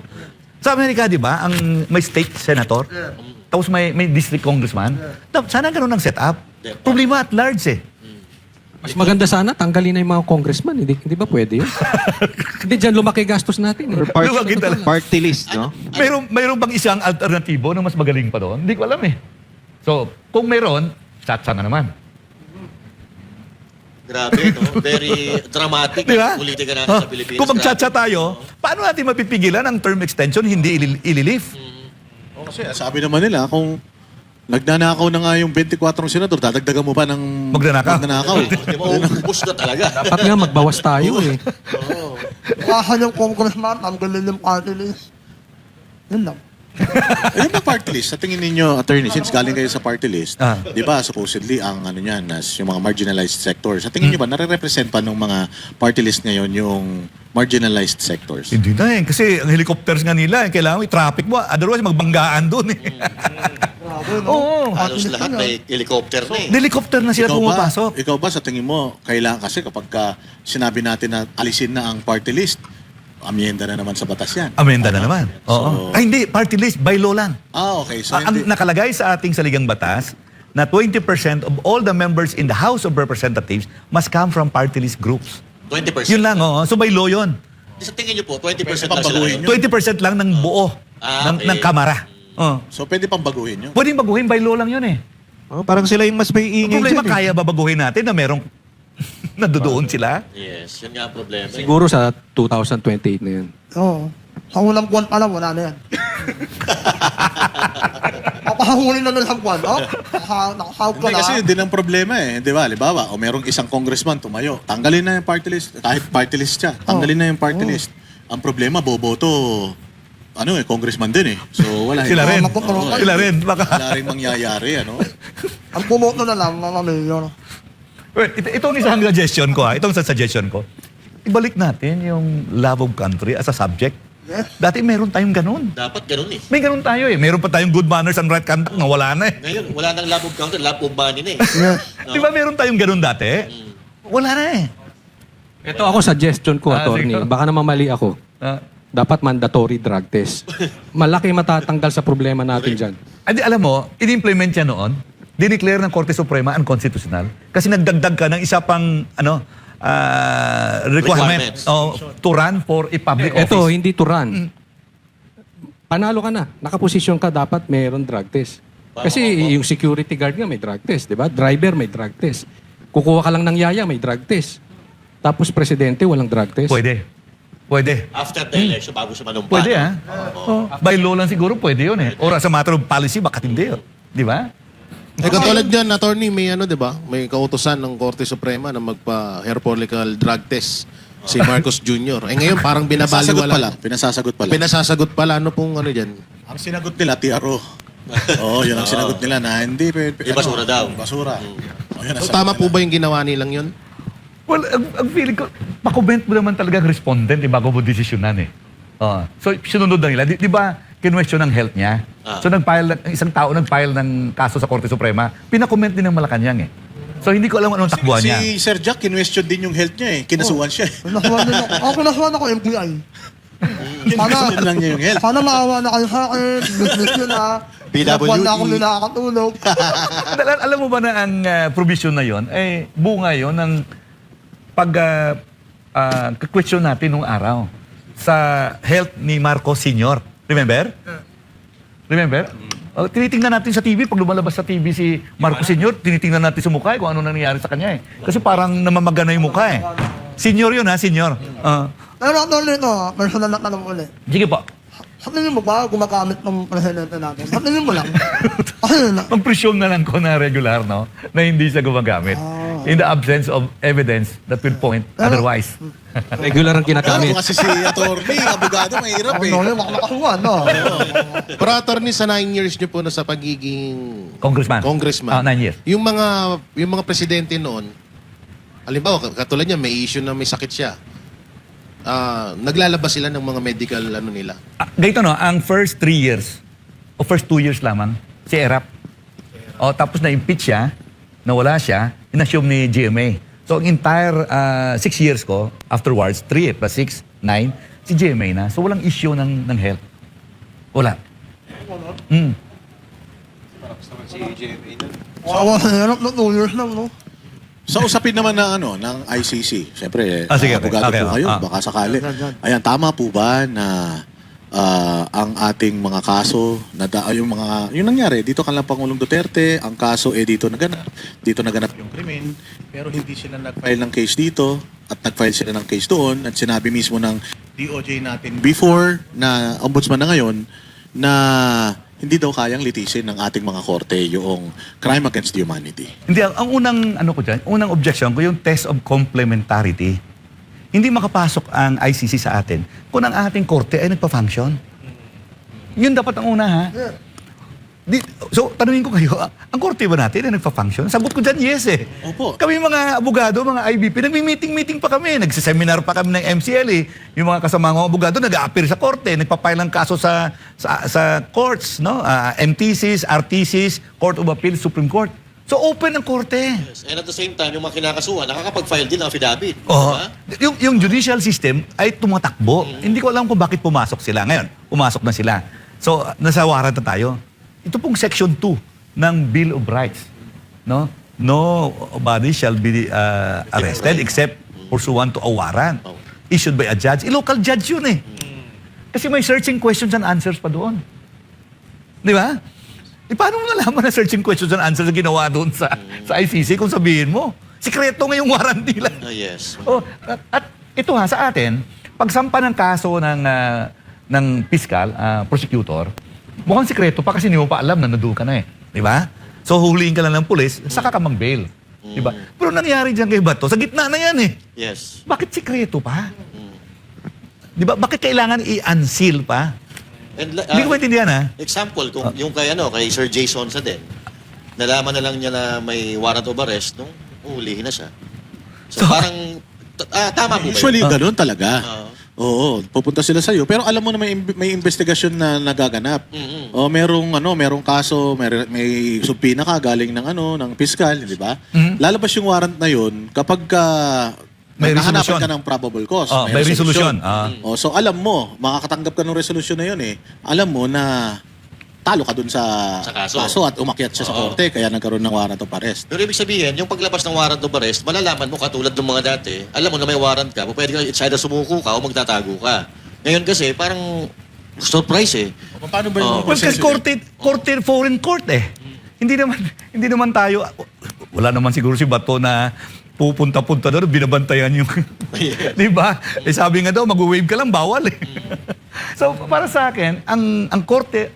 Sa Amerika, di ba, ang may state senator, tapos may district congressman, sana ganun ang setup. Problema at large eh. Mas maganda sana, tanggalin na yung mga congressman. Hindi ba pwede yun? Hindi dyan lumaki gastos natin. Or Eh. Luwagin talaga. party list, no? Mayroon bang isang alternatibo na mas magaling pa doon? Hindi ko alam eh. So, kung mayroon, tsatsa na naman. Grabe, no? Very dramatic Di ba? ang politika natin sa Pilipinas. Kung magtsatsa tayo, paano natin mapipigilan ang term extension hindi ililift? O, kasi sabi naman nila, kung nagnanakaw na nga yung 24 senador, dadagdagan mo pa ng Magnanakaw. Di ba? Ubus na talaga. Dapat nga magbawas tayo eh. Kahan yung congressman, tanggalin yung party list. Yun lang. Yung mga party list, sa tingin ninyo, attorney, since galing kayo sa party list, di ba, supposedly, ang ano niyan, yung mga marginalized sectors, sa tingin nyo ba, nare-represent pa ng mga party list ngayon yung marginalized sectors? Hindi na eh. Kasi ang helicopters nga nila, kailangan may traffic mo. Otherwise, magbanggaan doon eh. Grabe, no? Oo. Halos lahat may helicopter na eh. Helicopter na sila pumapasok. Ikaw ba, sa tingin mo, kailangan kasi kapag sinabi natin na alisin na ang party list, amyenda na naman sa batas yan. Amenda na naman. Oo. So- Ay, hindi. Party list, by law lang. Okay. So, Ang hindi, nakalagay sa ating saligang batas na 20% of all the members in the House of Representatives must come from party list groups. 20%. Yun lang, oo. So by law yun. Sa tingin niyo po, 20% Pwede lang sila pabaguhin ngayon? 20% lang ng buo Okay. ng kamara. Oo. so pwede pang baguhin yun. Pwedeng baguhin, by law lang yun eh. Oh, parang sila yung mas may Ang ingay problema, dyan, eh. kaya ba baguhin natin na merong nadodoon sila? Yes, yun nga ang problema. Siguro sa 2028 na yun. Oo. Sa unang buwan pa lang, wala na yan. Papahuli na ng buwan. Oh, nakasahod ka Hindi na. kasi yun din ang problema eh. Di ba? Halimbawa, o merong isang congressman tumayo, tanggalin na yung party list. Kahit party list siya, tanggalin na yung party list. Ang problema, boboto, congressman din eh. So wala. Sila rin. Oo. Sila rin. Baka. Wala rin mangyayari, ano? Ang pumoto na lang, mga mayor. Wait, itong isang suggestion ko Itong isang suggestion ko. Ibalik natin yung love of country as a subject. Yes. Dati meron tayong ganun. Dapat ganun eh. May ganun tayo eh. Meron pa tayong good manners and right conduct na wala na eh. Ngayon, wala nang love of country, love of money na eh. Yes. No? Di ba meron tayong ganun dati? Wala na eh. Ito ako suggestion ko, attorney. sige. Baka naman mali ako. Dapat mandatory drug test. Malaki matatanggal sa problema natin dyan. Adi, alam mo, in-implement yan noon, dineclare ng Korte Suprema unconstitutional kasi nagdagdag ka ng isa pang requirement Requirements. to run for a public office. Ito, hindi to run. Panalo ka na. Nakaposisyon ka, dapat mayroon drug test. Kasi yung security guard nga may drug test, di ba? Driver may drug test. Kukuha ka lang ng yaya, may drug test. Tapos presidente, walang drug test. Pwede. Pwede. After the election, bago siya manumpa. Pwede ha. By law lang siguro pwede yun eh. Or as a matter of policy, bakit hindi yun? Di ba? Eh katulad dyan, attorney, may di ba? May kautosan ng Korte Suprema na magpa-hair follicle drug test si Marcos Jr. Eh ngayon, parang Pinasasagot pala. binabaliwala. Pinasasagot pala. Pinasasagot pala. Ano pong ano dyan? Ang sinagot nila, TRO. Oo, yun ang sinagot nila na hindi. Yung basura daw. Basura. O, yun ang So sagot tama nila. po ba yung ginawa nilang yun? Well, ang feeling ko, pakomment mo naman talaga ang respondent bago mo desisyonan eh. So, sinunod lang nila. Di ba, kinwestiyon ang health niya? So, isang tao nag-file ng kaso sa Korte Suprema, pinakomment din ng Malacanang eh. So, hindi ko alam anong takbuhan niya. Si Sir Jack, kinwestiyon din yung health niya eh. Kinasuhan siya eh. Kinasuhan din ako. Ako kinasuhan ako, MPI. Kinwestiyon lang niya yung health. Sana maawa na kayo sa akin. Business yun ha. PWD. Buwan na akong nakakatulog. Alam mo ba na ang provision na yon ay bunga yon ng question natin nung araw sa health ni Marcos Sr. Remember? Remember? Tinitingnan natin sa TV, pag lumalabas sa TV si Marcos Sr., tinitingnan natin sa mukha kung ano nangyayari sa kanya eh. Kasi parang namamagana yung mukha eh. Senior yun ha, senior. Pero ako nito, personal na tanong ulit. Sige po. Sa tingin mo ba gumagamit ng presidente natin? Sa tingin mo lang. Kasi na. Mag-presume na lang ko na regular, no? Na hindi siya gumagamit. In the absence of evidence that will point otherwise. Regular ang ginagamit. Kasi si attorney, abogado, mahirap eh. Ano yun, makakasuhan, no? Pero attorney, sa 9 years niyo po na sa pagiging Congressman. congressman. 9 years. Yung mga presidente noon, halimbawa, katulad niya, may issue na may sakit siya. Naglalabas sila ng mga medical nila. Ganito no, ang first 3 years, o first 2 years lamang, si Erap. Tapos na-impeach siya, nawala siya, inassume ni GMA. So, ang entire 6 years ko, afterwards, 3 plus 6, 9, si GMA na. So, walang issue ng health. Wala. Awa na hirap na 2 years lang, no? Sa usapin naman ng ICC, siyempre, Sige, abogado okay. po kayo, baka sakali. Ayan, tama po ba na ang ating mga kaso, yung nangyari, dito kan lang Pangulong Duterte, ang kaso dito naganap yung krimen, pero hindi sila nag-file ng case dito, at nag-file sila ng case doon, at sinabi mismo ng DOJ natin before, na ombudsman na ngayon, na hindi daw kayang litisin ng ating mga korte yung crime against humanity. Hindi, ang unang objection ko, yung test of complementarity. Hindi makapasok ang ICC sa atin kung ang ating korte ay nagpa-function. Yun dapat ang una, ha? So, tanungin ko kayo, ang korte ba natin na nagpa-function? Sagot ko dyan, yes eh. Opo. Kami mga abogado, mga IBP, nagmi-meeting pa kami. Nagsiseminar pa kami ng MCL. Yung mga kasama ng abogado, nag-a-appear sa korte, nagpa-file ng kaso sa courts, no? MTCs, RTCs, Court of Appeal, Supreme Court. So, open ang korte. Yes. And at the same time, yung mga kinakasuhan, nakakapag-file din ng affidavit. Oh, Diba? yung judicial system ay tumatakbo. Hindi ko alam kung bakit pumasok sila. Ngayon, pumasok na sila. So, nasa warrant na tayo. Ito pong Section 2 ng Bill of Rights. No body shall be arrested except pursuant to a warrant issued by a judge. Local judge yun eh. Kasi may searching questions and answers pa doon. Di ba? Paano mo nalaman na searching questions and answers na ginawa doon sa ICC kung sabihin mo? Sikreto nga yung warrant nila. Yes. At ito sa atin, pagsampa ng kaso ng piskal, prosecutor, mukhang sikreto pa kasi hindi mo pa alam na nandoon ka na eh. Di ba? So huhulihin ka lang ng pulis, saka ka mag-bail. Di ba? Pero nangyari dyan kay Bato, sa gitna na yan eh. Yes. Bakit sikreto pa? Di ba? Bakit kailangan i-unseal pa? And, Hindi ko maintindihan ha? example, kung yung kay Sir Jason sa din, nalaman na lang niya na may warrant of arrest nung uhulihin na siya. So, parang tama po ba yun? Usually, ganun talaga. Oo. Oo, pupunta sila sa iyo. Pero alam mo na may investigasyon na nagaganap. O merong kaso, may subpina ka galing ng piskal, di ba? Lalabas yung warrant na yun kapag May nahanapan resolution. ka ng probable cause. Oh, may resolution. So alam mo, makakatanggap ka ng resolution na yun eh. Alam mo na talo ka dun sa kaso. at umakyat siya sa korte kaya nagkaroon ng warrant of arrest. Pero ibig sabihin, yung paglabas ng warrant of arrest, malalaman mo katulad ng mga dati, alam mo na may warrant ka, pwede ka it's either sumuko ka o magtatago ka. Ngayon kasi, parang surprise eh. Paano ba yung Well, kasi korte, foreign court eh. Hindi naman tayo, wala naman siguro si Bato na pupunta-punta doon, binabantayan yung, di ba? Sabi nga daw, mag-wave ka lang, bawal eh. So, para sa akin, ang korte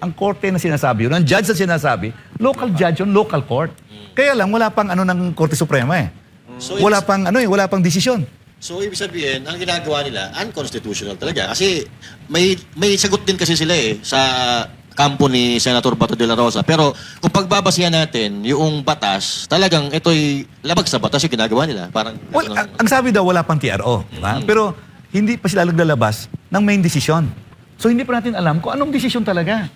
na sinasabi yun, ang judge na sinasabi, local judge yun, local court. Kaya lang, wala pang ng Korte Suprema eh. So, wala pang desisyon. So, ibig sabihin, ang ginagawa nila, unconstitutional talaga. Kasi may sagot din kasi sila eh sa kampo ni Senator Bato de la Rosa. Pero kung pagbabasihan natin yung batas, talagang ito'y labag sa batas yung ginagawa nila. Parang, Well, ang sabi daw, wala pang TRO. Di ba? Pero hindi pa sila naglalabas ng main decision. So, hindi pa natin alam kung anong decision talaga.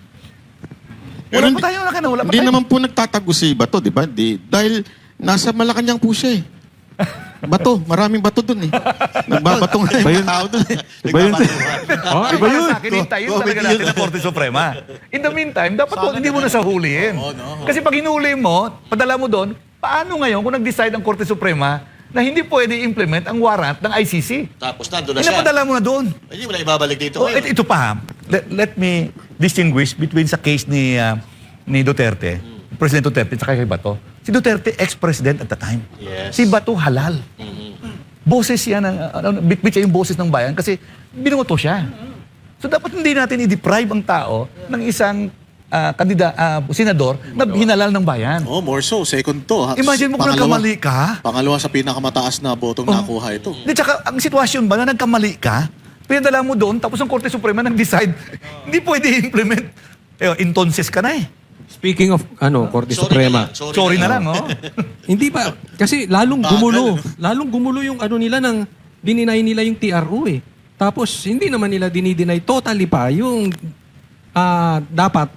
Wala pa tayo wala pa Hindi tayo. naman po nagtatago si Bato, di ba? Dahil nasa Malacanang po siya eh. Bato, maraming bato dun eh. Nagbabato nga yung tao dun eh. Iba yun. Iba yun. Sa akin, hintayin talaga natin ang Korte Suprema. In the meantime, dapat hindi mo na sa huliin. Kasi pag hinuli mo, padala mo doon, paano ngayon kung nag-decide ang Korte Suprema na hindi pwede i-implement ang warrant ng ICC? tapos nandun na siya. Inapadala mo na doon. Hindi mo na ibabalik dito. Oh, ito pa, let me distinguish between sa case ni Duterte, President Duterte, at kay Bato. Si Duterte, ex-president at the time. Yes. Si Bato, halal. Boses yan, bitbit siya yung boses ng bayan kasi binoto siya. So dapat hindi natin i-deprive ang tao ng isang senador na hinalal ng bayan. Oh, more so. Second to. Imagine mo kung nagkamali ka. Pangalawa sa pinakamataas na botong nakuha ito. Di, tsaka, ang sitwasyon ba na nagkamali ka, pinadala mo doon, tapos ang Korte Suprema nag-decide, hindi pwede i-implement. Entonces ka na eh. Speaking of Korte Suprema. Sorry na lang, oh. Hindi ba? Kasi lalong gumulo yung nila ng dininay nila yung TRO eh. Tapos hindi naman nila dinideny totally pa yung dapat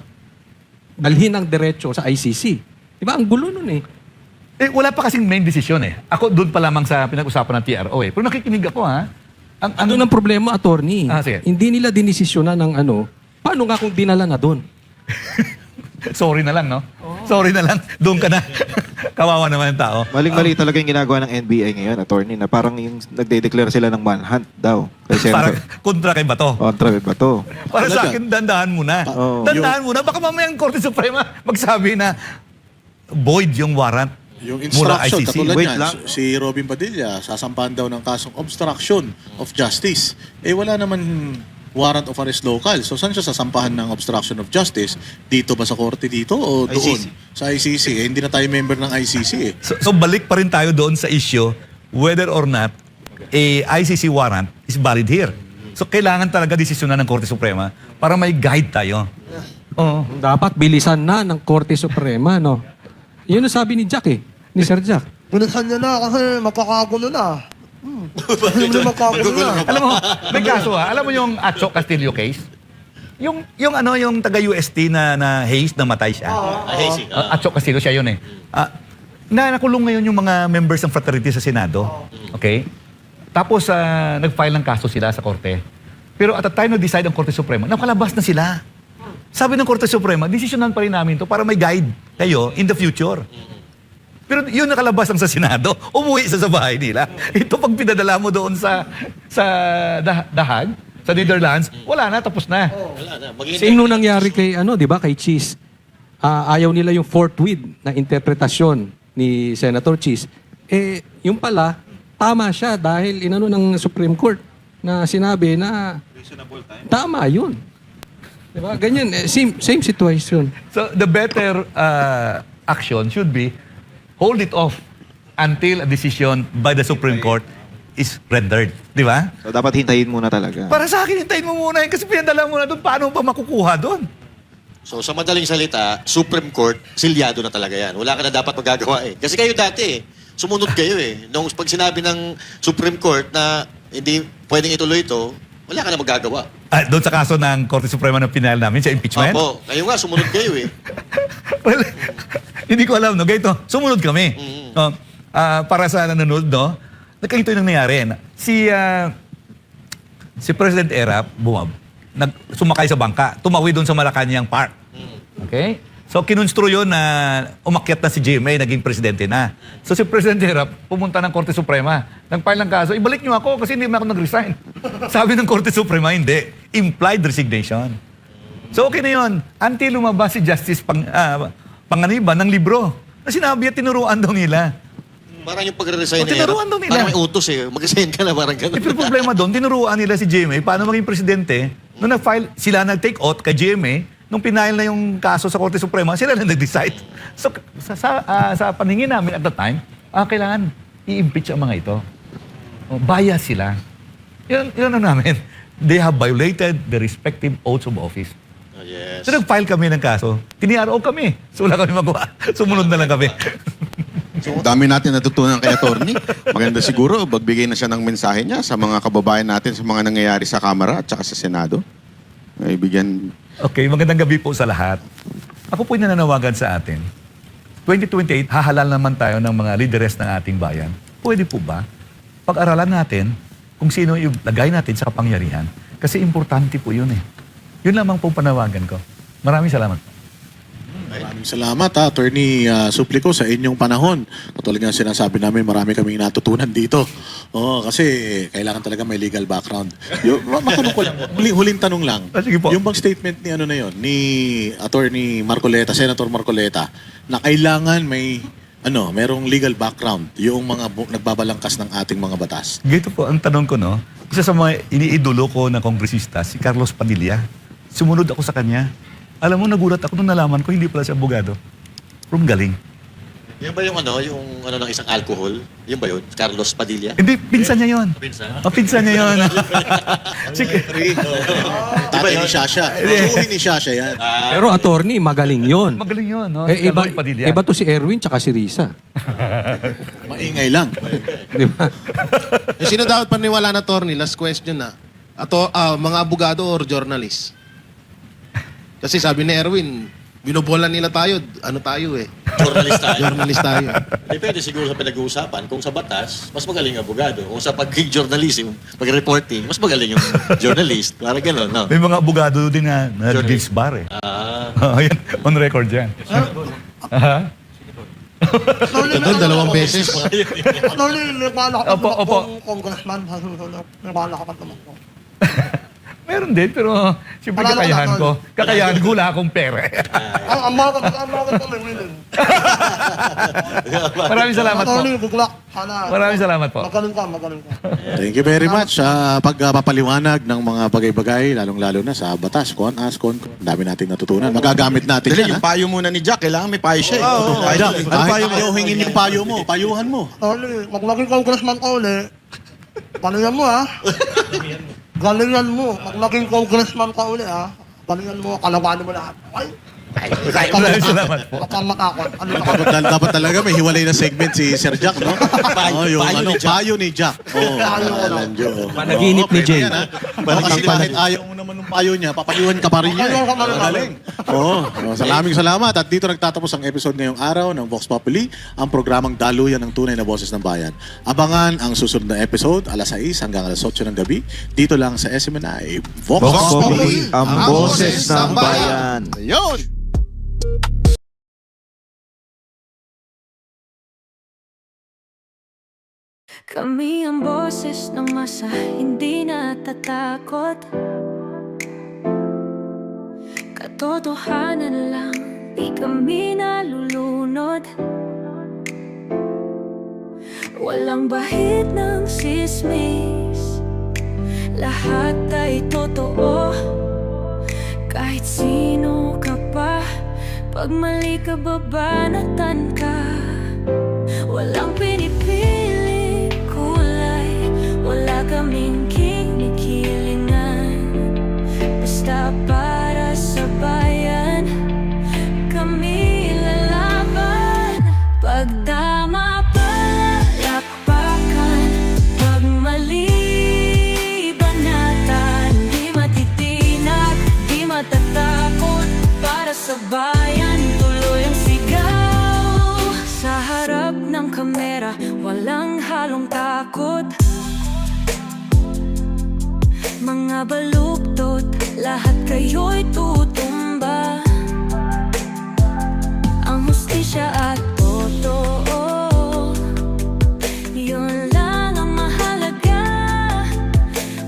dalhin ang diretso sa ICC. Di ba? Ang gulo nun eh. Wala pa kasing main decision eh. Ako doon pa lamang sa pinag-usapan ng TRO eh. Pero nakikinig ako ha. Ano ng problema, attorney? Sige. Hindi nila dinisisyonan ng paano nga kung dinala na doon? Sorry na lang, no? Sorry na lang. Doon ka na. Kawawa naman ang tao. Maling-mali talaga yung ginagawa ng NBI ngayon, attorney, na parang yung nagde-declare sila ng manhunt daw. Kasi Parang kontra kay Bato. kontra ba to? Para sa Talaga? akin, dandahan muna. Oo. Dandahan muna. Baka mamaya ang Korte Suprema magsabi na void yung warrant Yung mula instruction, ICC. katulad Wait niyan, lang. si Robin Padilla, sasampahan daw ng kasong obstruction of justice. Wala naman warrant of arrest local. So, saan siya sasampahan ng obstruction of justice? Dito ba sa korte dito o doon? ICC. Sa ICC. Hindi na tayo member ng ICC eh. So balik pa rin tayo doon sa issue whether or not a ICC warrant is valid here. So kailangan talaga desisyonan ng Korte Suprema para may guide tayo. Oo. Dapat bilisan na ng Korte Suprema, no? Yun ang sabi ni Jack eh. Ni Sir Jack. Bilisan niya na kasi magkakagulo na. Hindi mo magkakagulo na. Alam mo, may kaso Alam mo yung Atso Castillo case? Yung taga-UST na Hayes na matay siya. Hazy. Atso Castillo siya yun eh. Nakulong ngayon yung mga members ng fraternity sa Senado. Okay? Tapos nag-file ng kaso sila sa korte. Pero at the time na-decide ang Korte Suprema, nakalabas na sila. Sabi ng Korte Suprema, desisyonan pa rin namin to para may guide kayo in the future. Pero yun nakalabas ang sa Senado, umuwi sa bahay nila. Ito pag pinadala mo doon sa The Hague, sa Netherlands, wala na, tapos na. Wala na. Same nung nangyari kay, di ba, kay Cheese. Ayaw nila yung forthwith na interpretasyon ni Senator Cheese. Yung pala, tama siya dahil inano ng Supreme Court na sinabi na tama yun. Diba? Ganyan, same situation. So the better action should be hold it off until a decision by the Supreme Court is rendered. Di ba? So dapat hintayin muna talaga. Para sa akin, hintayin mo muna yun kasi pinadala mo na doon. Paano pa makukuha doon? So sa madaling salita, Supreme Court, silyado na talaga yan. Wala ka na dapat magagawa eh. Kasi kayo dati sumunod kayo eh. Nung pag sinabi ng Supreme Court na hindi pwedeng ituloy ito, wala ka na magagawa. Doon sa kaso ng Korte Suprema na pinahal namin sa impeachment? Opo, kayo nga, sumunod kayo eh. Well, hindi ko alam, no? Ganito, sumunod kami. Para sa nanonood, no? Nagkahito yung nangyayari. Si President Erap, sumakay sa bangka, tumawi doon sa Malacanang Park. Okay? So, kinonstro yun na umakyat na si GMA, naging presidente na. So, si President Erap, pumunta ng Korte Suprema. Nag-file ng kaso, ibalik niyo ako kasi hindi naman ako nag-resign. Sabi ng Korte Suprema, hindi. Implied resignation. So, okay na yun. Until lumabas si Justice Panganiban ng libro na sinabi at tinuruan daw nila. Parang yung pagre-resign O, tinuruan daw nila. Parang may utos eh. Mag-resign ka na, parang gano'n. Pero problema doon, tinuruan nila si GMA paano maging presidente. Nung nag-file, sila nag-take out kay GMA, nung pinahil na yung kaso sa Korte Suprema, sila na nag-decide. So, sa paningin namin at the time, kailangan i-impeach ang mga ito. Bias sila. Yun ang namin. They have violated the respective oaths of office. Yes. So, nag-file kami ng kaso. Tiniaro kami. So, wala kami magawa. Sumunod na lang kami. So, dami natin natutunan kay attorney. Maganda siguro, magbigay na siya ng mensahe niya sa mga kababayan natin sa mga nangyayari sa Kamara at saka sa Senado. Ay, bigyan... Okay, magandang gabi po sa lahat. Ako po'y nananawagan sa atin. 2028, hahalal naman tayo ng mga lideres ng ating bayan. Pwede po ba? Pag-aralan natin kung sino ilagay natin sa kapangyarihan. Kasi importante po yun eh. Yun lamang po panawagan ko. Maraming salamat. Maraming salamat Attorney Suplico sa inyong panahon. Katulad nga sinasabi namin, marami kaming natutunan dito. Kasi kailangan talaga may legal background. Matanong ko lang, huling tanong lang. Sige po. Yung bang statement ni ni Attorney Marcoleta, Senator Marcoleta, na kailangan merong legal background yung mga nagbabalangkas ng ating mga batas. Gito po ang tanong ko, no? Isa sa mga iniidolo ko na kongresista, si Carlos Padilla. Sumunod ako sa kanya. Alam mo, nagulat ako nung nalaman ko, hindi pala siya abogado. Pero galing. Yan ba yung ng isang alcohol? Yun ba yun? Carlos Padilla? Hindi, pinsan niya yun. Pinsan? Pinsan niya yun. Tatay ni Shasha. Suuli ni Shasha yan. Pero attorney, magaling yun. Magaling yun, no? Eh, iba, Carlos Padilla. iba to si Erwin tsaka si Risa. Maingay lang. Di ba? Sino dapat paniwala na attorney? Last question na. Mga abogado or journalist? Kasi sabi ni Erwin, binobola nila tayo. Ano tayo eh? Journalist tayo. Journalist tayo. Depende siguro sa pinag-uusapan. Kung sa batas, mas magaling ang abogado. Kung sa pag-journalism, pag-reporting, mas magaling yung journalist. Parang gano'n, no? May mga abogado din na Gilles Bar eh. Yan, on record yan. Doon, 2 beses. Nalilibala ka Opo, pa opo. congressman. Nalilibala ka pa tumakbo. Meron din, pero siyempre Alala ko kakayahan na, ko. Kakayahan ko, wala akong pera. Ang amagat pa may willing. Maraming salamat po. Attorney, good luck. Sana. Maraming salamat po. Magaling ka. Thank you very much sa pagpapaliwanag ng mga bagay-bagay, lalong-lalo na sa batas, kon. Dami nating natutunan. Magagamit natin Dali, yan. yung payo muna ni Jack, kailangan may payo siya. Jack, kahit ayaw hingin yung payo mo, payuhan mo. Attorney, mag naging congressman ka uli. Paano yan mo, ha? galingan mo. Pag naging congressman ka uli, ha? Galingan mo, kalabanin mo lahat. Ay, Maraming salamat po. Kapag matakot. Ano na Dapat talaga may hiwalay na segment si Sir Jack, no? Yung payo ni Jack. Oh, Panaginip ni Jay. Kasi kahit ayaw mo naman ng payo niya, papayuhan ka pa rin niya. Ayaw ka pa rin. Magaling. Maraming salamat. At dito nagtatapos ang episode ngayong araw ng Vox Populi, ang programang daluyan ng tunay na boses ng bayan. Abangan ang susunod na episode, alas 6 hanggang alas 8 ng gabi, dito lang sa SMNI. Vox Vox Populi. Populi, ang boses ng bayan. Ayun! Kami ang boses ng masa, hindi natatakot. Katotohanan lang, di kami nalulunod. Walang bahid ng sismis, lahat ay totoo. Kahit sino ka pa, pag mali ka babanatan ka. Walang pinipili kulay, wala kaming kinikilingan. Basta para sa bayan, kami lalaban. Pagdama palakpakan, pag mali banatan. Di matitinag, di matatakot, para sa bayan tuloy ang sigaw. Sa harap ng kamera, walang halong takot. Mga baluktot, lahat kayo'y tutumba. Ang hustisya at totoo, yun lang ang mahalaga.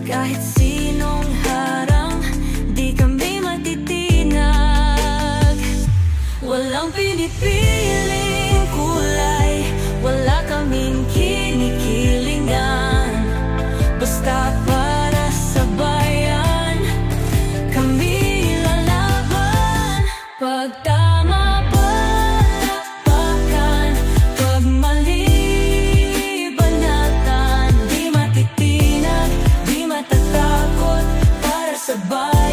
Kahit sinong harang, di kami matitinag. Walang pinipiling kulay, wala kaming kinikilingan. Basta para sa bayan, kami lalaban. Pagtama palakpakan, pag mali banatan. Di matitinag, di matatakot, para sa bayan.